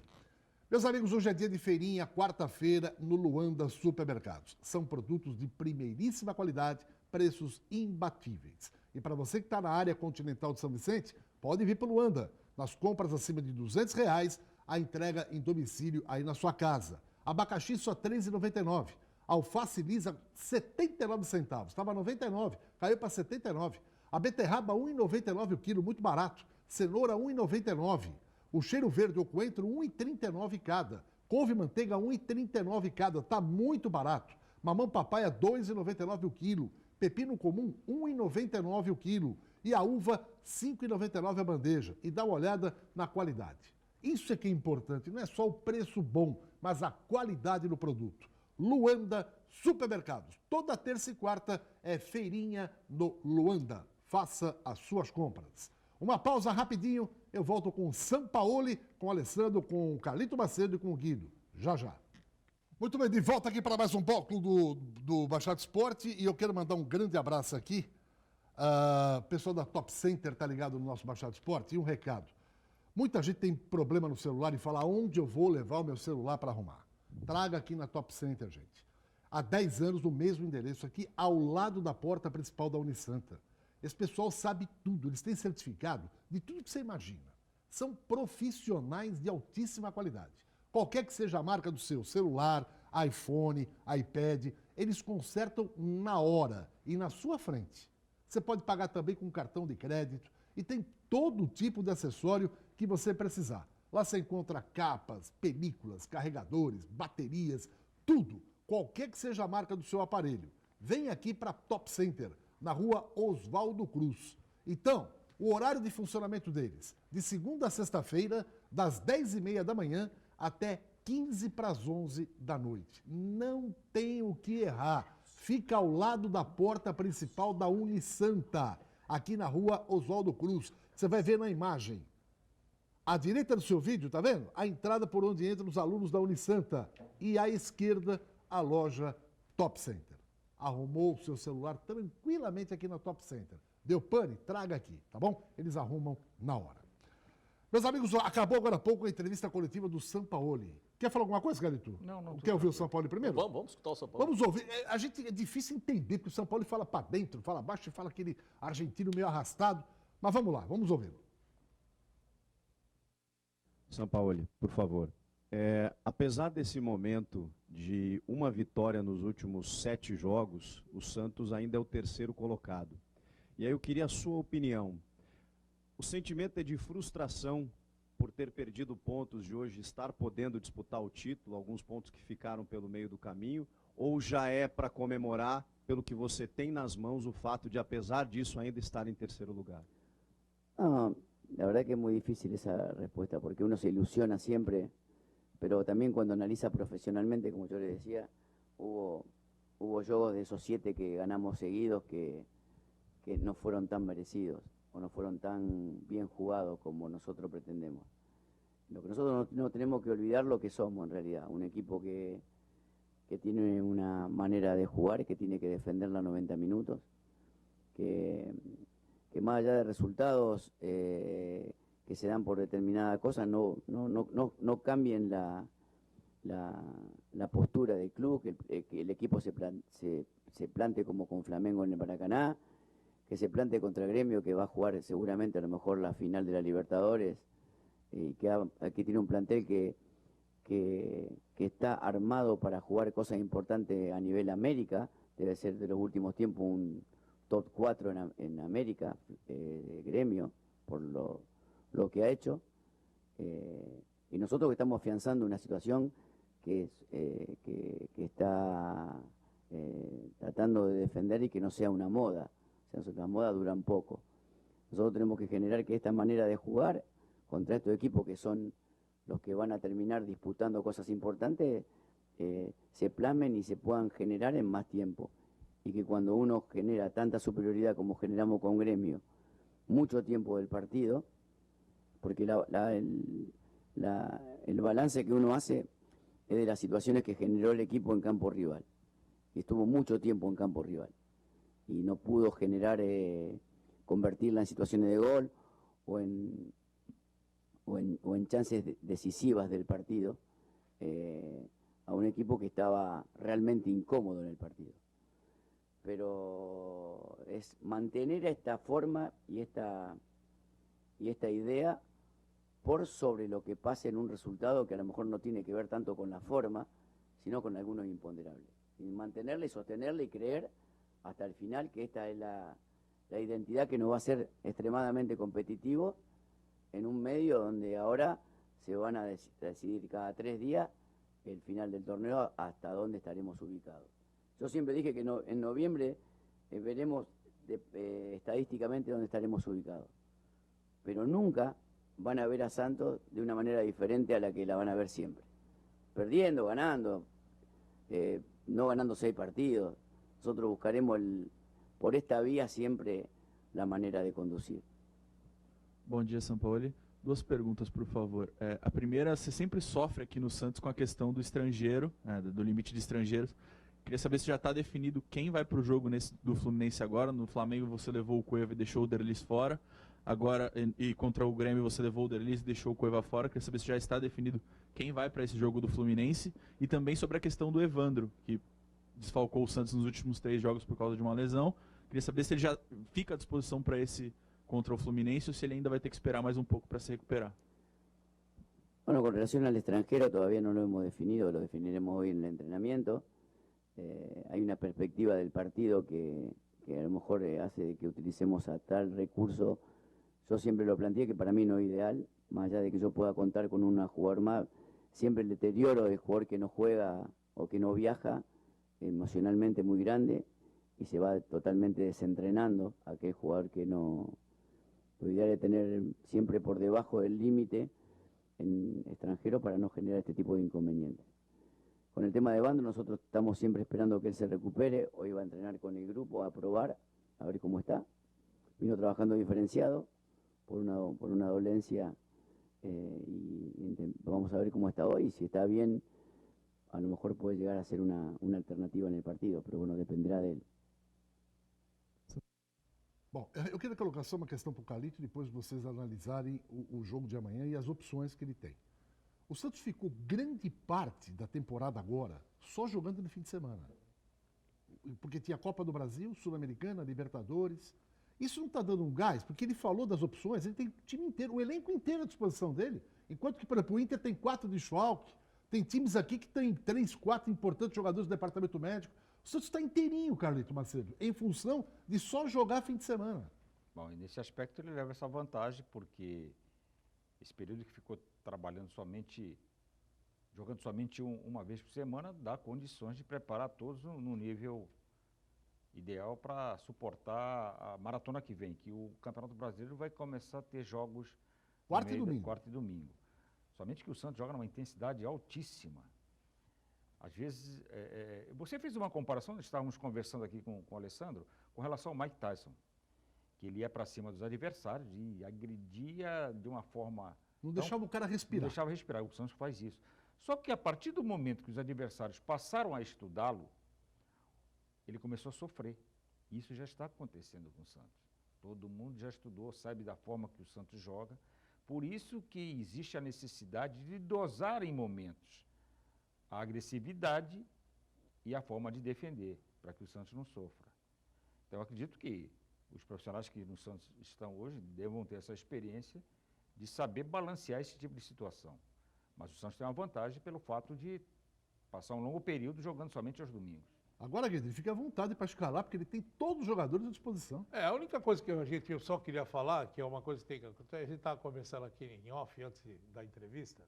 [SPEAKER 1] Meus amigos, hoje é dia de feirinha, quarta-feira, no Luanda Supermercados. São produtos de primeiríssima qualidade, preços imbatíveis. E para você que está na área continental de São Vicente, pode vir para o Luanda. Nas compras acima de R$200, a entrega em domicílio aí na sua casa. Abacaxi só R$ 3,99. Alface lisa, 79 centavos. Estava 99, caiu para 79. A beterraba, R$ 1,99 o quilo, muito barato. Cenoura, R$ 1,99. O cheiro verde ou coentro, R$ 1,39 cada. Couve manteiga, R$ 1,39 cada. Tá muito barato. Mamão papaya, R$ 2,99 o quilo. Pepino comum, R$ 1,99 o quilo. E a uva, R$ 5,99 a bandeja. E dá uma olhada na qualidade. Isso é que é importante. Não é só o preço bom, mas a qualidade do produto. Luanda Supermercados. Toda terça e quarta é feirinha no Luanda. Faça as suas compras. Uma pausa rapidinho, eu volto com o Sampaoli, com o Alessandro, com o Carlito Macedo e com o Guido. Já, já. Muito bem, de volta aqui para mais um bloco do Baixada Esporte e eu quero mandar um grande abraço aqui. O pessoal da Top Center tá ligado no nosso Baixada Esporte e um recado. Muita gente tem problema no celular e fala onde eu vou levar o meu celular para arrumar. Traga aqui na Top Center, gente. Há 10 anos, no mesmo endereço aqui, ao lado da porta principal da Unisanta. Esse pessoal sabe tudo, eles têm certificado de tudo que você imagina. São profissionais de altíssima qualidade. Qualquer que seja a marca do seu celular, iPhone, iPad, eles consertam na hora e na sua frente. Você pode pagar também com cartão de crédito e tem todo tipo de acessório que você precisar. Lá você encontra capas, películas, carregadores, baterias, tudo. Qualquer que seja a marca do seu aparelho. Vem aqui para Top Center, na rua Oswaldo Cruz. Então, o horário de funcionamento deles, de segunda a sexta-feira, das 10h30 da manhã até 15 para as 11 da noite. Não tem o que errar. Fica ao lado da porta principal da Unisanta, aqui na rua Oswaldo Cruz. Você vai ver na imagem. À direita do seu vídeo, tá vendo? A entrada por onde entram os alunos da Unisanta. E à esquerda, a loja Top Center. Arrumou o seu celular tranquilamente aqui na Top Center. Deu pane? Traga aqui, tá bom? Eles arrumam na hora. Meus amigos, acabou agora há pouco a entrevista coletiva do Sampaoli. Quer falar alguma coisa, Galito?
[SPEAKER 3] Não.
[SPEAKER 1] Quer ouvir o Sampaoli primeiro?
[SPEAKER 4] Vamos escutar o Sampaoli.
[SPEAKER 1] Vamos ouvir. É difícil entender, porque o Sampaoli fala para dentro, fala baixo e fala aquele argentino meio arrastado. Mas vamos lá, vamos ouvi-lo.
[SPEAKER 6] Sampaoli, por favor. Apesar desse momento de uma vitória nos últimos 7 jogos, o Santos ainda é o terceiro colocado. E aí eu queria a sua opinião. O sentimento é de frustração por ter perdido pontos de hoje, estar podendo disputar o título, alguns pontos que ficaram pelo meio do caminho, ou já é para comemorar, pelo que você tem nas mãos, o fato de, apesar disso, ainda estar em terceiro lugar?
[SPEAKER 7] La verdad que es muy difícil esa respuesta porque uno se ilusiona siempre, pero también cuando analiza profesionalmente, como yo le decía, hubo juegos de esos 7 que ganamos seguidos que no fueron tan merecidos o no fueron tan bien jugados como nosotros pretendemos. Lo que nosotros no tenemos que olvidar lo que somos en realidad, un equipo que tiene una manera de jugar, que tiene que defender los 90 minutos, que más allá de resultados que se dan por determinada cosa, no cambien la postura del club, que el equipo se plante como con Flamengo en el Maracaná, que se plante contra el Gremio, que va a jugar seguramente a lo mejor la final de la Libertadores, y que tiene un plantel que está armado para jugar cosas importantes a nivel América, debe ser de los últimos tiempos un top 4 en América, Gremio, por lo que ha hecho. Y nosotros que estamos afianzando una situación que está tratando de defender y que no sea una moda. O sea, las modas duran poco. Nosotros tenemos que generar que esta manera de jugar contra estos equipos que son los que van a terminar disputando cosas importantes, se plasmen y se puedan generar en más tiempo. Y que cuando uno genera tanta superioridad como generamos con Gremio, mucho tiempo del partido, porque el balance que uno hace es de las situaciones que generó el equipo en campo rival. Y estuvo mucho tiempo en campo rival. Y no pudo generar, convertirla en situaciones de gol o en chances decisivas del partido, a un equipo que estaba realmente incómodo en el partido. Pero es mantener esta forma y esta idea por sobre lo que pase en un resultado que a lo mejor no tiene que ver tanto con la forma, sino con algunos imponderables. Y mantenerla y sostenerla y creer hasta el final que esta es la identidad que nos va a hacer extremadamente competitivos en un medio donde ahora se van a decidir cada 3 días el final del torneo hasta dónde estaremos ubicados. Yo siempre dije que en noviembre veremos estadísticamente dónde estaremos ubicados, pero nunca van a ver a Santos de una manera diferente a la que la van a ver siempre. Perdiendo, ganando, no ganando 6 partidos. Nosotros buscaremos por esta vía siempre la manera de conducir.
[SPEAKER 8] Bom dia, Sampaoli. 2 perguntas, por favor. A primeira, você sempre sofre aqui no Santos com a questão do estrangeiro, do limite de estrangeiros. Queria saber se já está definido quem vai para o jogo do Fluminense agora. No Flamengo você levou o Cueva e deixou o Derlis fora. Agora, e contra o Grêmio você levou o Derlis e deixou o Cueva fora. Queria saber se já está definido quem vai para esse jogo do Fluminense. E também sobre a questão do Evandro, que desfalcou o Santos nos últimos 3 jogos por causa de uma lesão. Queria saber se ele já fica à disposição para esse contra o Fluminense o si él ainda va a tener que esperar más un poco para se recuperar.
[SPEAKER 7] Bueno, con relación al extranjero todavía no lo hemos definido, lo definiremos hoy en el entrenamiento. Hay una perspectiva del partido que a lo mejor hace de que utilicemos a tal recurso. Yo siempre lo planteé que para mí no es ideal, más allá de que yo pueda contar con un jugador más, siempre el deterioro del jugador que no juega o que no viaja emocionalmente muy grande y se va totalmente desentrenando a aquel jugador que no. Lo ideal es tener siempre por debajo del límite en extranjero para no generar este tipo de inconvenientes. Con el tema de Evandro, nosotros estamos siempre esperando que él se recupere. Hoy va a entrenar con el grupo, a probar, a ver cómo está. Vino trabajando diferenciado por una dolencia y vamos a ver cómo está hoy. Si está bien, a lo mejor puede llegar a ser una alternativa en el partido, pero bueno, dependerá de él.
[SPEAKER 1] Bom, eu queria colocar só uma questão para o Carlito e depois vocês analisarem o jogo de amanhã e as opções que ele tem. O Santos ficou grande parte da temporada agora só jogando no fim de semana. Porque tinha Copa do Brasil, Sul-Americana, Libertadores. Isso não está dando um gás, porque ele falou das opções, ele tem o time inteiro, o elenco inteiro à disposição dele. Enquanto que, por exemplo, o Inter tem 4 desfalques, tem times aqui que tem 3, 4 importantes jogadores do departamento médico. O Santos está inteirinho, Carlito Macedo, em função de só jogar fim de semana.
[SPEAKER 3] Bom, e nesse aspecto ele leva essa vantagem, porque esse período que ficou trabalhando jogando somente uma vez por semana, dá condições de preparar todos no nível ideal para suportar a maratona que vem, que o Campeonato Brasileiro vai começar a ter jogos
[SPEAKER 1] quarta e domingo.
[SPEAKER 3] Quarta e domingo. Somente que o Santos joga numa intensidade altíssima. Às vezes, você fez uma comparação, nós estávamos conversando aqui com o Alessandro, com relação ao Mike Tyson, que ele ia para cima dos adversários e agredia de uma forma...
[SPEAKER 1] Não deixava o cara respirar.
[SPEAKER 3] Não deixava respirar, o Santos faz isso. Só que a partir do momento que os adversários passaram a estudá-lo, ele começou a sofrer. Isso já está acontecendo com o Santos. Todo mundo já estudou, sabe da forma que o Santos joga. Por isso que existe a necessidade de dosar em momentos a agressividade e a forma de defender, para que o Santos não sofra. Então, eu acredito que os profissionais que no Santos estão hoje devam ter essa experiência de saber balancear esse tipo de situação. Mas o Santos tem uma vantagem pelo fato de passar um longo período jogando somente aos domingos.
[SPEAKER 1] Agora, Guedes, fica à vontade para escalar, porque ele tem todos os jogadores à disposição.
[SPEAKER 2] A única coisa que eu só queria falar, que é uma coisa que tem que acontecer, a gente estava conversando aqui em off antes da entrevista.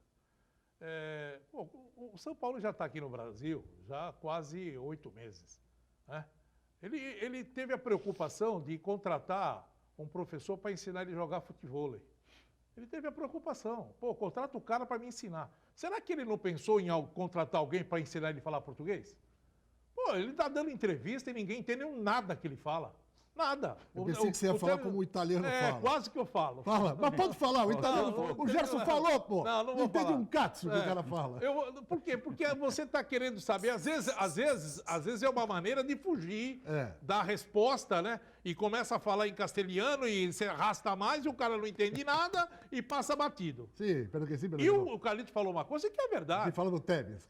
[SPEAKER 2] O São Paulo já está aqui no Brasil já há quase 8 meses. Né? Ele teve a preocupação de contratar um professor para ensinar ele a jogar futevôlei. Ele teve a preocupação. Contrata o cara para me ensinar. Será que ele não pensou em contratar alguém para ensinar ele a falar português? Ele está dando entrevista e ninguém entende nada que ele fala. Nada.
[SPEAKER 1] Eu pensei que você ia falar como o italiano fala.
[SPEAKER 2] Quase que eu falo.
[SPEAKER 1] Fala, mas pode falar, o italiano. O Gerson falou, pô.
[SPEAKER 2] Não
[SPEAKER 1] Não entende um cazzo que o cara fala.
[SPEAKER 2] Por quê? Porque você está querendo saber, às vezes é uma maneira de fugir da resposta, né? E começa a falar em castelhano e você arrasta mais e o cara não entende nada e passa batido.
[SPEAKER 1] Sim, pelo que sim,
[SPEAKER 2] E o Carlito falou uma coisa que é verdade.
[SPEAKER 1] Ele fala do Tevez.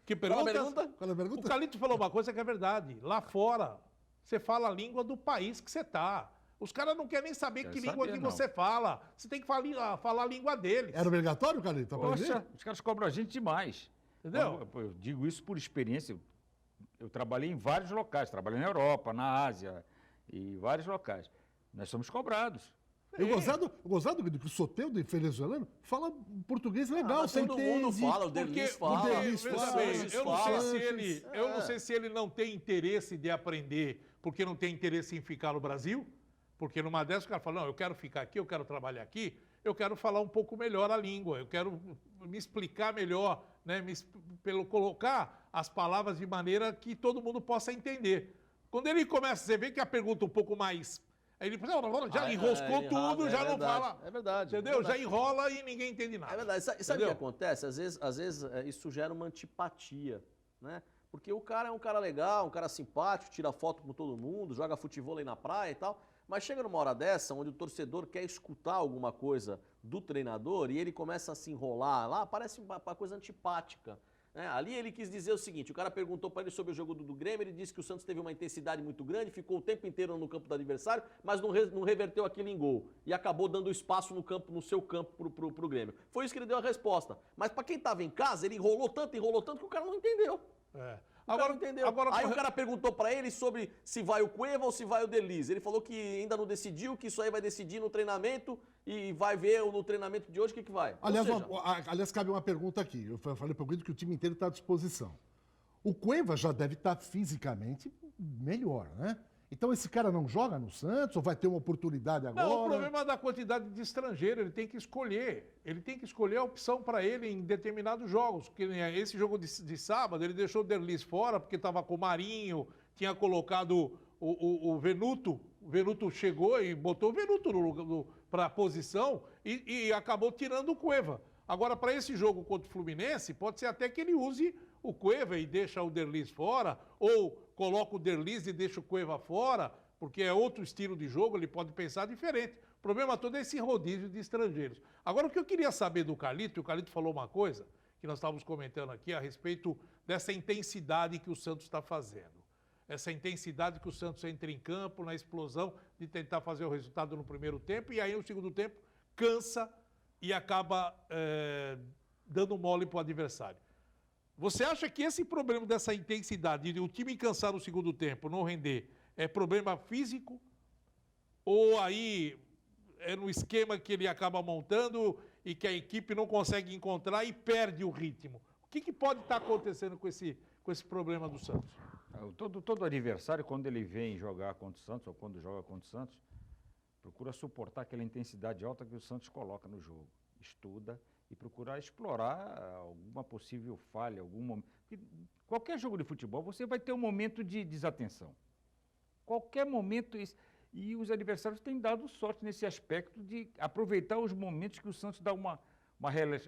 [SPEAKER 1] Que pergunta?
[SPEAKER 2] Qual a
[SPEAKER 1] pergunta?
[SPEAKER 2] O Carlito falou uma coisa que é verdade. Lá fora, você fala a língua do país que você está. Os caras não querem nem saber que língua que você fala. Você tem que falar a língua deles.
[SPEAKER 1] Era obrigatório, Carlito?
[SPEAKER 3] Poxa, os caras cobram a gente demais.
[SPEAKER 2] Entendeu?
[SPEAKER 3] Eu digo isso por experiência. Eu trabalhei em vários locais. Trabalhei na Europa, na Ásia e vários locais. Nós somos cobrados.
[SPEAKER 1] Eu gozado que o Soteldo, de venezuelano, fala português legal, você
[SPEAKER 4] todo
[SPEAKER 1] entende.
[SPEAKER 4] mundo fala, o Derlis fala.
[SPEAKER 2] Eu não sei se ele não tem interesse de aprender porque não tem interesse em ficar no Brasil, porque numa dessas o cara fala, não, eu quero ficar aqui, eu quero trabalhar aqui, eu quero falar um pouco melhor a língua, eu quero me explicar melhor, né, colocar as palavras de maneira que todo mundo possa entender. Quando ele começa, você vê que a pergunta um pouco mais... Aí ele já enroscou tudo, já não fala.
[SPEAKER 4] É verdade.
[SPEAKER 2] Entendeu?
[SPEAKER 4] É verdade.
[SPEAKER 2] Já enrola e ninguém entende nada.
[SPEAKER 4] É verdade. Sabe o que acontece? Às vezes isso gera uma antipatia, né? Porque o cara é um cara legal, um cara simpático, tira foto com todo mundo, joga futevôlei na praia e tal. Mas chega numa hora dessa, onde o torcedor quer escutar alguma coisa do treinador e ele começa a se enrolar lá, parece uma coisa antipática. Ali ele quis dizer o seguinte, o cara perguntou para ele sobre o jogo do Grêmio, ele disse que o Santos teve uma intensidade muito grande, ficou o tempo inteiro no campo do adversário, mas não reverteu aquilo em gol. E acabou dando espaço no seu campo pro Grêmio. Foi isso que ele deu a resposta. Mas para quem estava em casa, ele enrolou tanto que o cara não entendeu. Agora não entendeu. Aí o cara perguntou para ele sobre se vai o Cueva ou se vai o Derlis. Ele falou que ainda não decidiu, que isso aí vai decidir no treinamento e vai ver no treinamento de hoje o que vai.
[SPEAKER 1] Aliás, cabe uma pergunta aqui. Eu falei para o Guido que o time inteiro está à disposição. O Cueva já deve estar fisicamente melhor, né? Então esse cara não joga no Santos ou vai ter uma oportunidade agora?
[SPEAKER 2] Não, o problema é da quantidade de estrangeiro, ele tem que escolher. Ele tem que escolher a opção para ele em determinados jogos. Porque esse jogo de sábado, ele deixou o Derlis fora porque estava com o Marinho, tinha colocado o Venuto. O Venuto chegou e botou o Venuto para a posição e acabou tirando o Cueva. Agora, para esse jogo contra o Fluminense, pode ser até que ele use o Cueva e deixa o Derlis fora, ou coloca o Derlis e deixa o Cueva fora, porque é outro estilo de jogo, ele pode pensar diferente. O problema todo é esse rodízio de estrangeiros. Agora, o que eu queria saber do Carlito, o Carlito falou uma coisa que nós estávamos comentando aqui a respeito dessa intensidade que o Santos está fazendo. Essa intensidade que o Santos entra em campo, na explosão de tentar fazer o resultado no primeiro tempo, e aí no segundo tempo cansa e acaba dando mole para o adversário. Você acha que esse problema dessa intensidade, de o time cansar no segundo tempo, não render, é problema físico? Ou aí é no esquema que ele acaba montando e que a equipe não consegue encontrar e perde o ritmo? O que pode estar acontecendo com esse problema do Santos?
[SPEAKER 3] Todo adversário, quando ele vem jogar contra o Santos, ou quando joga contra o Santos, procura suportar aquela intensidade alta que o Santos coloca no jogo. Estuda e procurar explorar alguma possível falha, algum momento. Qualquer jogo de futebol, você vai ter um momento de desatenção. Qualquer momento. E os adversários têm dado sorte nesse aspecto de aproveitar os momentos que o Santos dá uma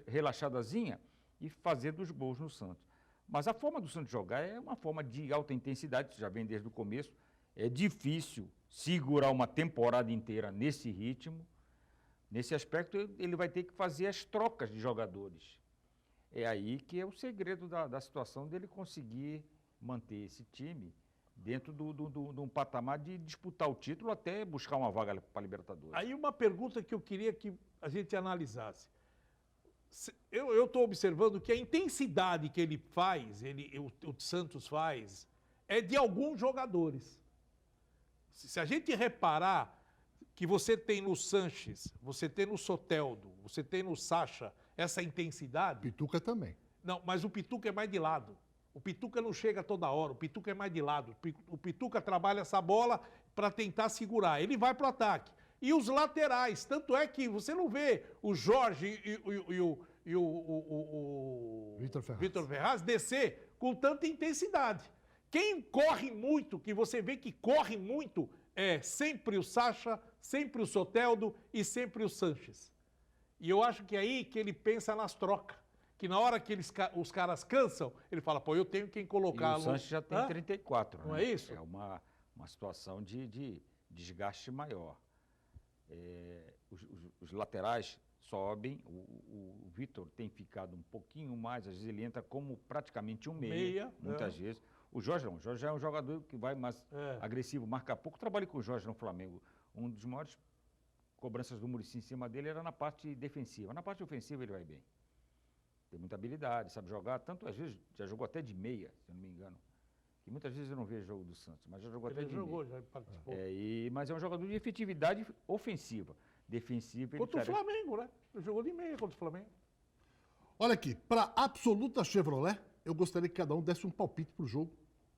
[SPEAKER 3] relaxadazinha e fazer dos gols no Santos. Mas a forma do Santos jogar é uma forma de alta intensidade, isso já vem desde o começo. É difícil segurar uma temporada inteira nesse ritmo. Nesse aspecto, ele vai ter que fazer as trocas de jogadores. É aí que é o segredo da situação dele conseguir manter esse time dentro de um patamar de disputar o título até buscar uma vaga para a Libertadores.
[SPEAKER 2] Aí uma pergunta que eu queria que a gente analisasse. Eu estou observando que a intensidade que ele faz, o Santos faz, é de alguns jogadores. Se a gente reparar que você tem no Sanches, você tem no Soteldo, você tem no Sacha essa intensidade...
[SPEAKER 1] Pituca também.
[SPEAKER 2] Não, mas o Pituca é mais de lado. O Pituca não chega toda hora, o Pituca é mais de lado. O Pituca trabalha essa bola para tentar segurar. Ele vai para o ataque. E os laterais, tanto é que você não vê o Jorge e o Vitor Ferraz descer com tanta intensidade. Quem corre muito, que você vê que corre muito, é sempre o Sacha, sempre o Soteldo e sempre o Sanches. E eu acho que é aí que ele pensa nas trocas. Que na hora que os caras cansam, ele fala, pô, eu tenho quem colocá-lo.
[SPEAKER 3] E o Sanches já tem 34,
[SPEAKER 2] não
[SPEAKER 3] né?
[SPEAKER 2] é isso?
[SPEAKER 3] É uma situação de desgaste maior. Os laterais sobem, o Vitor tem ficado um pouquinho mais, às vezes ele entra como praticamente um meia muitas vezes. O Jorge não, o Jorge é um jogador que vai mais agressivo, marca pouco. Trabalhei com o Jorge no Flamengo. Um dos maiores cobranças do Muricy em cima dele era na parte defensiva. Na parte ofensiva ele vai bem. Tem muita habilidade, sabe jogar. Tanto às vezes já jogou até de meia, se eu não me engano. E muitas vezes eu não vejo jogo do Santos, mas já jogou até de meia.
[SPEAKER 2] Já participou.
[SPEAKER 3] Mas é um jogador de efetividade ofensiva. Defensiva ele
[SPEAKER 2] contra o Flamengo, né? Ele jogou de meia contra o Flamengo.
[SPEAKER 1] Olha aqui, para Absoluta Chevrolet, eu gostaria que cada um desse um palpite para o jogo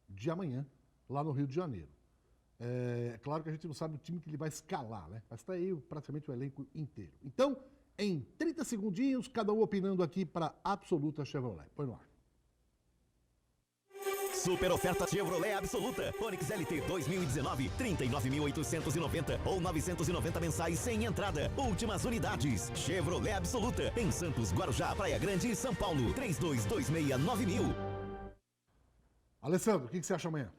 [SPEAKER 1] de amanhã, lá no Rio de Janeiro. É claro que a gente não sabe o time que ele vai escalar, né? Mas está aí praticamente o elenco inteiro. Então, em 30 segundinhos, cada um opinando aqui para Absoluta Chevrolet. Põe no ar.
[SPEAKER 9] Super oferta Chevrolet Absoluta. Onix LT 2019, 39.890 ou 990 mensais sem entrada. Últimas unidades. Chevrolet Absoluta. Em Santos, Guarujá, Praia Grande e São Paulo. 32269000.
[SPEAKER 1] Alessandro, o que você acha amanhã?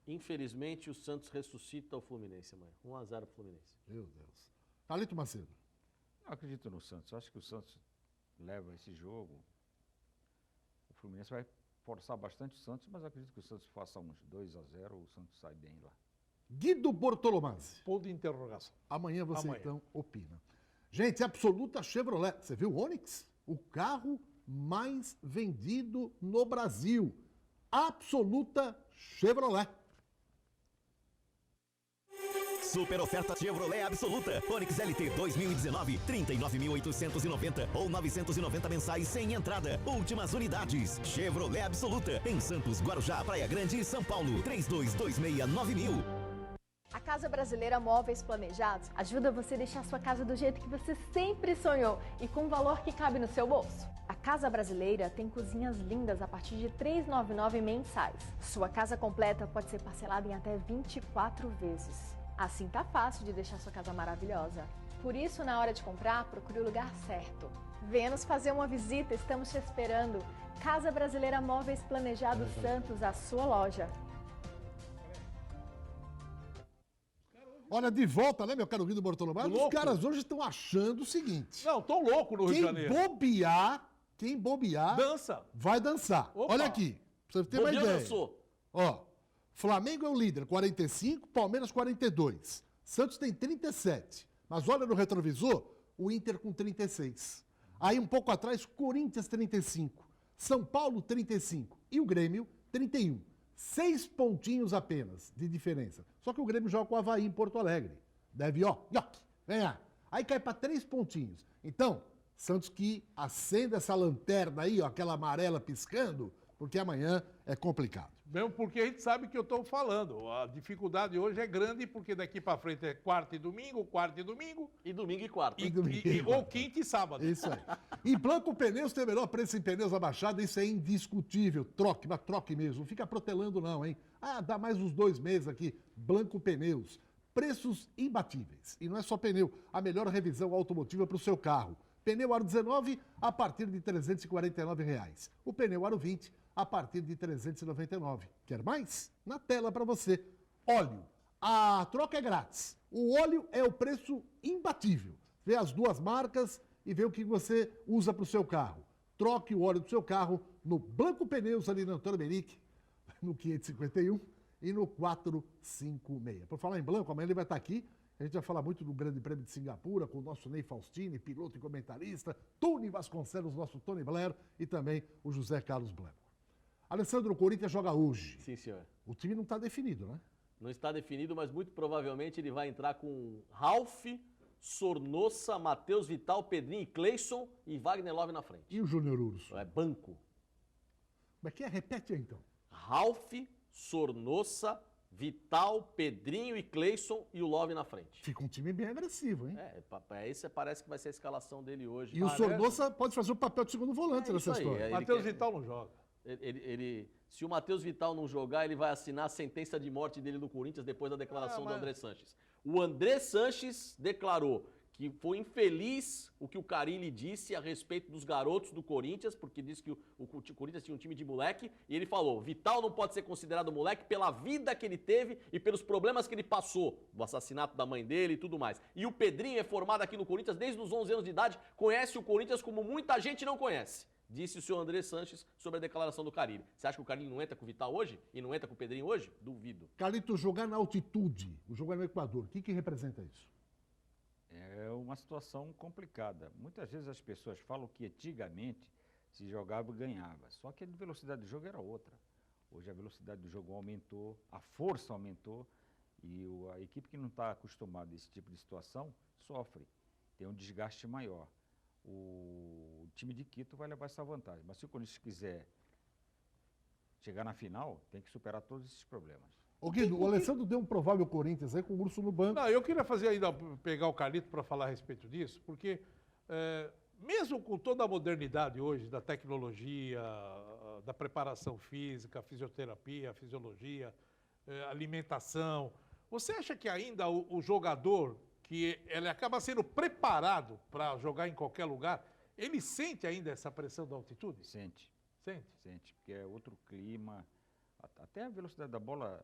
[SPEAKER 4] Infelizmente, o Santos ressuscita o Fluminense amanhã. 1-0 pro Fluminense.
[SPEAKER 1] Meu Deus. Thalito Macedo.
[SPEAKER 3] Não acredito no Santos. Eu acho que o Santos leva esse jogo. O Fluminense vai forçar bastante o Santos, mas acredito que o Santos faça uns 2-0, o Santos sai bem lá.
[SPEAKER 1] Guido Bortolomazzi.
[SPEAKER 2] Ponto de interrogação.
[SPEAKER 1] Amanhã você então opina. Gente, Absoluta Chevrolet. Você viu o Onix? O carro mais vendido no Brasil. Absoluta Chevrolet.
[SPEAKER 9] Super oferta Chevrolet Absoluta. Onix LT 2019, 39.890 ou 990 mensais sem entrada. Últimas unidades. Chevrolet Absoluta. Em Santos, Guarujá, Praia Grande e São Paulo. 32269000.
[SPEAKER 10] A Casa Brasileira Móveis Planejados ajuda você a deixar sua casa do jeito que você sempre sonhou e com um valor que cabe no seu bolso. A Casa Brasileira tem cozinhas lindas a partir de R$ 399 mensais. Sua casa completa pode ser parcelada em até 24 vezes. Assim tá fácil de deixar sua casa maravilhosa. Por isso, na hora de comprar, procure o lugar certo. Venha nos fazer uma visita, estamos te esperando. Casa Brasileira Móveis Planejados Santos, a sua loja.
[SPEAKER 1] Olha, de volta, né, meu caro Guido Bortolomazzi? Os caras hoje estão achando o seguinte.
[SPEAKER 2] Não, tô louco no Rio de Janeiro.
[SPEAKER 1] Quem bobear,
[SPEAKER 2] dança.
[SPEAKER 1] Vai dançar.
[SPEAKER 2] Opa.
[SPEAKER 1] Olha aqui, pra você ter uma ideia.
[SPEAKER 4] Dançou.
[SPEAKER 1] Ó, Flamengo é o líder, 45, Palmeiras 42. Santos tem 37. Mas olha no retrovisor, o Inter com 36. Aí um pouco atrás, Corinthians 35. São Paulo 35. E o Grêmio 31. 6 pontinhos apenas de diferença. Só que o Grêmio joga com o Avaí em Porto Alegre. Deve, ganhar. Aí cai para 3 pontinhos. Então, Santos que acenda essa lanterna aí, aquela amarela piscando, porque amanhã é complicado.
[SPEAKER 2] Mesmo porque a gente sabe que eu estou falando. A dificuldade hoje é grande, porque daqui para frente é quarta e domingo.
[SPEAKER 4] E domingo e quarta.
[SPEAKER 2] Ou quinta e sábado.
[SPEAKER 1] Isso aí. E Blanco Pneus tem o melhor preço em pneus abaixado, isso é indiscutível. Troque, mas troque mesmo. Não fica protelando não, hein? Dá mais uns 2 meses aqui. Blanco Pneus. Preços imbatíveis. E não é só pneu. A melhor revisão automotiva para o seu carro. Pneu Aro 19 a partir de R$ 349. O pneu Aro 20 a partir de R$ 399. Quer mais? Na tela para você. Óleo. A troca é grátis. O óleo é o preço imbatível. Vê as duas marcas e vê o que você usa para o seu carro. Troque o óleo do seu carro no Blanco Pneus, ali na Antônio Merique, no 551. e no 456. Por falar em Blanco, amanhã ele vai estar aqui. A gente vai falar muito do Grande Prêmio de Singapura com o nosso Ney Faustini, piloto e comentarista, Tony Vasconcelos, nosso Tony Blair e também o José Carlos Blanco. Alessandro, o Corinthians joga hoje.
[SPEAKER 4] Sim, senhor.
[SPEAKER 1] O time não está definido, né?
[SPEAKER 4] Não está definido, mas muito provavelmente ele vai entrar com Ralf, Sornossa, Matheus Vital, Pedrinho e Cleison e Wagner Love na frente.
[SPEAKER 1] E o Júnior Urso?
[SPEAKER 4] É banco.
[SPEAKER 1] Como é que é? Repete aí, então.
[SPEAKER 4] Ralf, Sornossa, Vital, Pedrinho e Cleison e o Love na frente.
[SPEAKER 1] Fica um time bem agressivo, hein?
[SPEAKER 4] Esse parece que vai ser a escalação dele hoje.
[SPEAKER 1] E o Sornossa pode fazer o papel de segundo volante nessa história.
[SPEAKER 2] Matheus Vital não joga.
[SPEAKER 4] Se o Matheus Vital não jogar, ele vai assinar a sentença de morte dele no Corinthians depois da declaração do André Sanches. O André Sanches declarou que foi infeliz o que o Carille disse a respeito dos garotos do Corinthians, porque disse que o Corinthians tinha um time de moleque, e ele falou, Vital não pode ser considerado moleque pela vida que ele teve e pelos problemas que ele passou, do assassinato da mãe dele e tudo mais. E o Pedrinho é formado aqui no Corinthians desde os 11 anos de idade, conhece o Corinthians como muita gente não conhece. Disse o senhor André Sanches sobre a declaração do Carille. Você acha que o Carille não entra com o Vital hoje? E não entra com o Pedrinho hoje? Duvido.
[SPEAKER 1] Carlito, jogar na altitude, o jogo é no Equador, o que representa isso?
[SPEAKER 3] É uma situação complicada. Muitas vezes as pessoas falam que antigamente se jogava e ganhava. Só que a velocidade do jogo era outra. Hoje a velocidade do jogo aumentou, a força aumentou e a equipe que não está acostumada a esse tipo de situação sofre, tem um desgaste maior. O time de Quito vai levar essa vantagem, mas se o Corinthians quiser chegar na final, tem que superar todos esses problemas.
[SPEAKER 1] Ô Guido, o Alessandro deu um provável Corinthians aí com o Urso no banco.
[SPEAKER 2] Não, eu queria pegar o Carlito para falar a respeito disso, porque mesmo com toda a modernidade hoje, da tecnologia, da preparação física, fisioterapia, fisiologia, alimentação, você acha que ainda o jogador, que ele acaba sendo preparado para jogar em qualquer lugar, ele sente ainda essa pressão da altitude?
[SPEAKER 3] Sente.
[SPEAKER 2] Sente?
[SPEAKER 3] Sente, porque é outro clima, até a velocidade da bola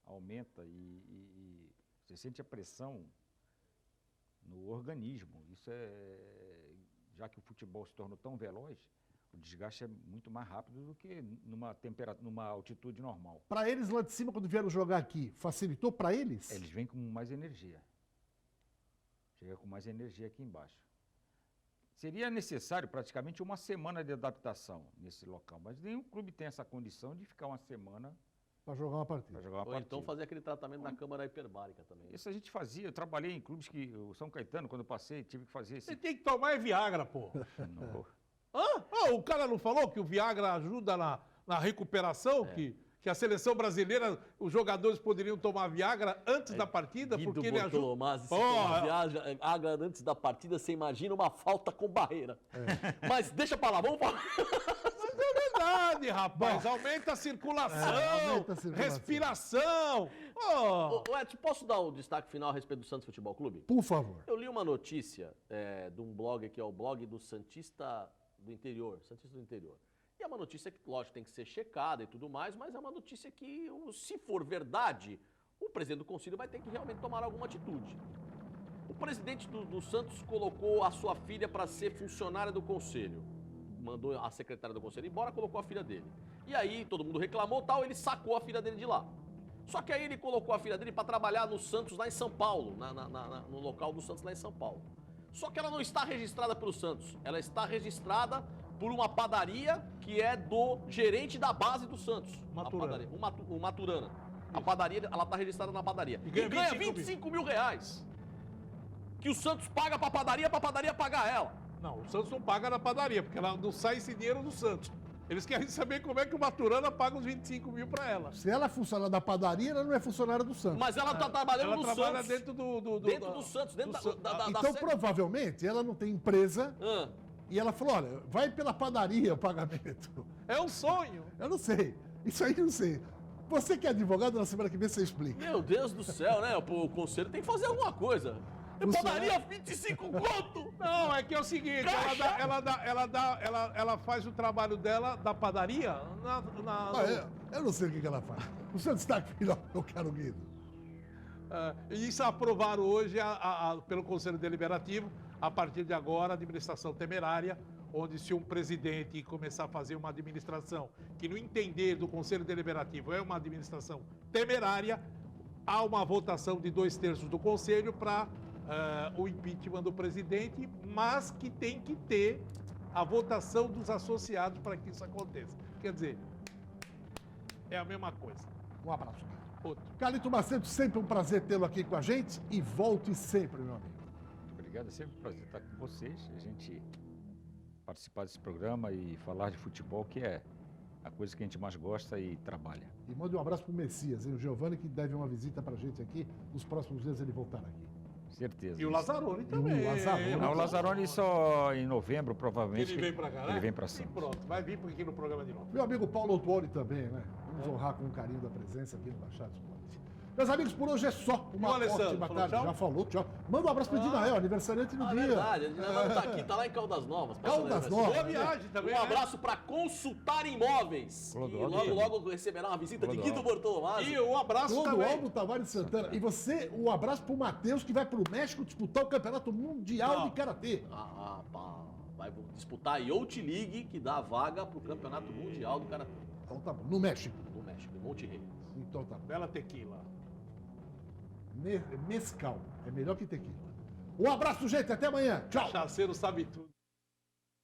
[SPEAKER 3] aumenta e você sente a pressão no organismo. Isso já que o futebol se tornou tão veloz, o desgaste é muito mais rápido do que numa altitude normal.
[SPEAKER 1] Para eles lá de cima, quando vieram jogar aqui, facilitou para eles?
[SPEAKER 3] Eles vêm com mais energia. Chega com mais energia aqui embaixo. Seria necessário praticamente uma semana de adaptação nesse local, mas nenhum clube tem essa condição de ficar uma semana
[SPEAKER 1] para jogar uma partida.
[SPEAKER 4] Ou então fazer aquele tratamento na câmara hiperbárica também.
[SPEAKER 3] Isso a gente fazia, eu trabalhei em clubes que, o São Caetano, quando eu passei, tive que fazer esse...
[SPEAKER 2] Você tem que tomar Viagra, pô.
[SPEAKER 3] Não.
[SPEAKER 2] O cara não falou que o Viagra ajuda na recuperação, que a seleção brasileira, os jogadores poderiam tomar Viagra antes da partida,
[SPEAKER 4] Guido
[SPEAKER 2] porque ele ajuda...
[SPEAKER 4] Mas se Viagra antes da partida, você imagina uma falta com barreira. Mas deixa pra lá, vamos falar...
[SPEAKER 2] É verdade, rapaz. Aumenta a circulação, respiração.
[SPEAKER 4] Edson, posso dar o destaque final a respeito do Santos Futebol Clube?
[SPEAKER 1] Por favor.
[SPEAKER 4] Eu li uma notícia de um blog que é o blog do Santista do Interior. E é uma notícia que, lógico, tem que ser checada e tudo mais, mas é uma notícia que, se for verdade, o presidente do Conselho vai ter que realmente tomar alguma atitude. O presidente do Santos colocou a sua filha para ser funcionária do Conselho. Mandou a secretária do Conselho embora, colocou a filha dele. E aí todo mundo reclamou tal, ele sacou a filha dele de lá. Só que aí ele colocou a filha dele para trabalhar no Santos lá em São Paulo, no local do Santos lá em São Paulo. Só que ela não está registrada pelo Santos, ela está registrada por uma padaria que é do gerente da base do Santos.
[SPEAKER 2] Maturana.
[SPEAKER 4] O Maturana. A padaria, ela está registrada na padaria. E ganha 25 mil reais. Que o Santos paga para a padaria pagar ela.
[SPEAKER 2] Não, o Santos não paga na padaria, porque ela não sai esse dinheiro do Santos. Eles querem saber como é que o Maturana paga os 25 mil para ela.
[SPEAKER 1] Se ela é funcionária da padaria, ela não é funcionária do Santos.
[SPEAKER 4] Mas ela está trabalhando no Santos.
[SPEAKER 2] Ela trabalha dentro do
[SPEAKER 4] Santos, dentro
[SPEAKER 1] Então, provavelmente, ela não tem empresa e ela falou, olha, vai pela padaria o pagamento.
[SPEAKER 2] É um sonho.
[SPEAKER 1] Eu não sei. Isso aí eu não sei. Você que é advogado, na semana que vem você explica.
[SPEAKER 4] Meu Deus do céu, né? O conselho tem que fazer alguma coisa. Eu padaria 25 conto!
[SPEAKER 2] Não, é que é o seguinte, ela faz o trabalho dela da padaria
[SPEAKER 1] eu não sei o que ela faz. O seu destaque final, eu quero Guido.
[SPEAKER 2] Isso aprovaram hoje pelo Conselho Deliberativo, a partir de agora, a administração temerária, onde se um presidente começar a fazer uma administração que no entender do Conselho Deliberativo é uma administração temerária, há uma votação de 2/3 do Conselho para o impeachment do presidente, mas que tem que ter a votação dos associados para que isso aconteça. Quer dizer, é a mesma coisa.
[SPEAKER 1] Um abraço.
[SPEAKER 2] Outro.
[SPEAKER 1] Carlito Macedo, sempre um prazer tê-lo aqui com a gente e volte sempre, meu amigo.
[SPEAKER 3] Muito obrigado, é sempre um prazer estar com vocês, a gente participar desse programa e falar de futebol, que é a coisa que a gente mais gosta e trabalha.
[SPEAKER 1] E mande um abraço pro Messias, hein? O Giovanni, que deve uma visita pra gente aqui. Nos próximos dias ele voltará aqui.
[SPEAKER 3] Certeza.
[SPEAKER 2] E o Lazzaroni também.
[SPEAKER 3] Não, o Lazzaroni só em novembro, provavelmente.
[SPEAKER 2] Ele vem pra cá, né?
[SPEAKER 3] Ele vem pra
[SPEAKER 2] E
[SPEAKER 3] Santos.
[SPEAKER 2] pronto, vai vir aqui no programa de novo.
[SPEAKER 1] Meu amigo Paulo Autuori também, né? Vamos honrar com carinho da presença aqui no Baixada Esporte. Meus amigos, por hoje é só. Uma
[SPEAKER 2] E o Alessandro,
[SPEAKER 1] ótima
[SPEAKER 2] falou
[SPEAKER 1] tarde.
[SPEAKER 2] tchau?
[SPEAKER 1] Já falou, tchau. Manda um abraço pro Edinael, aniversariante do
[SPEAKER 4] É
[SPEAKER 1] dia.
[SPEAKER 4] verdade, ele não tá aqui, tá lá em Caldas Novas. passando
[SPEAKER 1] Caldas
[SPEAKER 4] aniversário.
[SPEAKER 1] Novas.
[SPEAKER 2] Boa viagem também,
[SPEAKER 4] Um
[SPEAKER 2] né?
[SPEAKER 4] abraço para Consultar Imóveis. E
[SPEAKER 3] Clodoaldo
[SPEAKER 4] logo,
[SPEAKER 3] também.
[SPEAKER 4] logo receberá uma visita de Guido
[SPEAKER 3] Clodoaldo.
[SPEAKER 4] Bortolomazzi.
[SPEAKER 2] E um abraço também.
[SPEAKER 1] Clodoaldo Tavares Santana. E você, um abraço pro Matheus, que vai pro México disputar o Campeonato Mundial
[SPEAKER 2] Não.
[SPEAKER 1] de Karatê.
[SPEAKER 4] Vai disputar a Yacht League, que dá a vaga pro Campeonato Mundial do Karatê
[SPEAKER 1] Então tá bom. No México.
[SPEAKER 4] no México, em Monterrey.
[SPEAKER 1] Então tá bom.
[SPEAKER 2] Bela tequila.
[SPEAKER 1] Mescal. É melhor que tequila. Um abraço, gente. Até amanhã. Tchau.
[SPEAKER 2] Cachaceiro sabe tudo.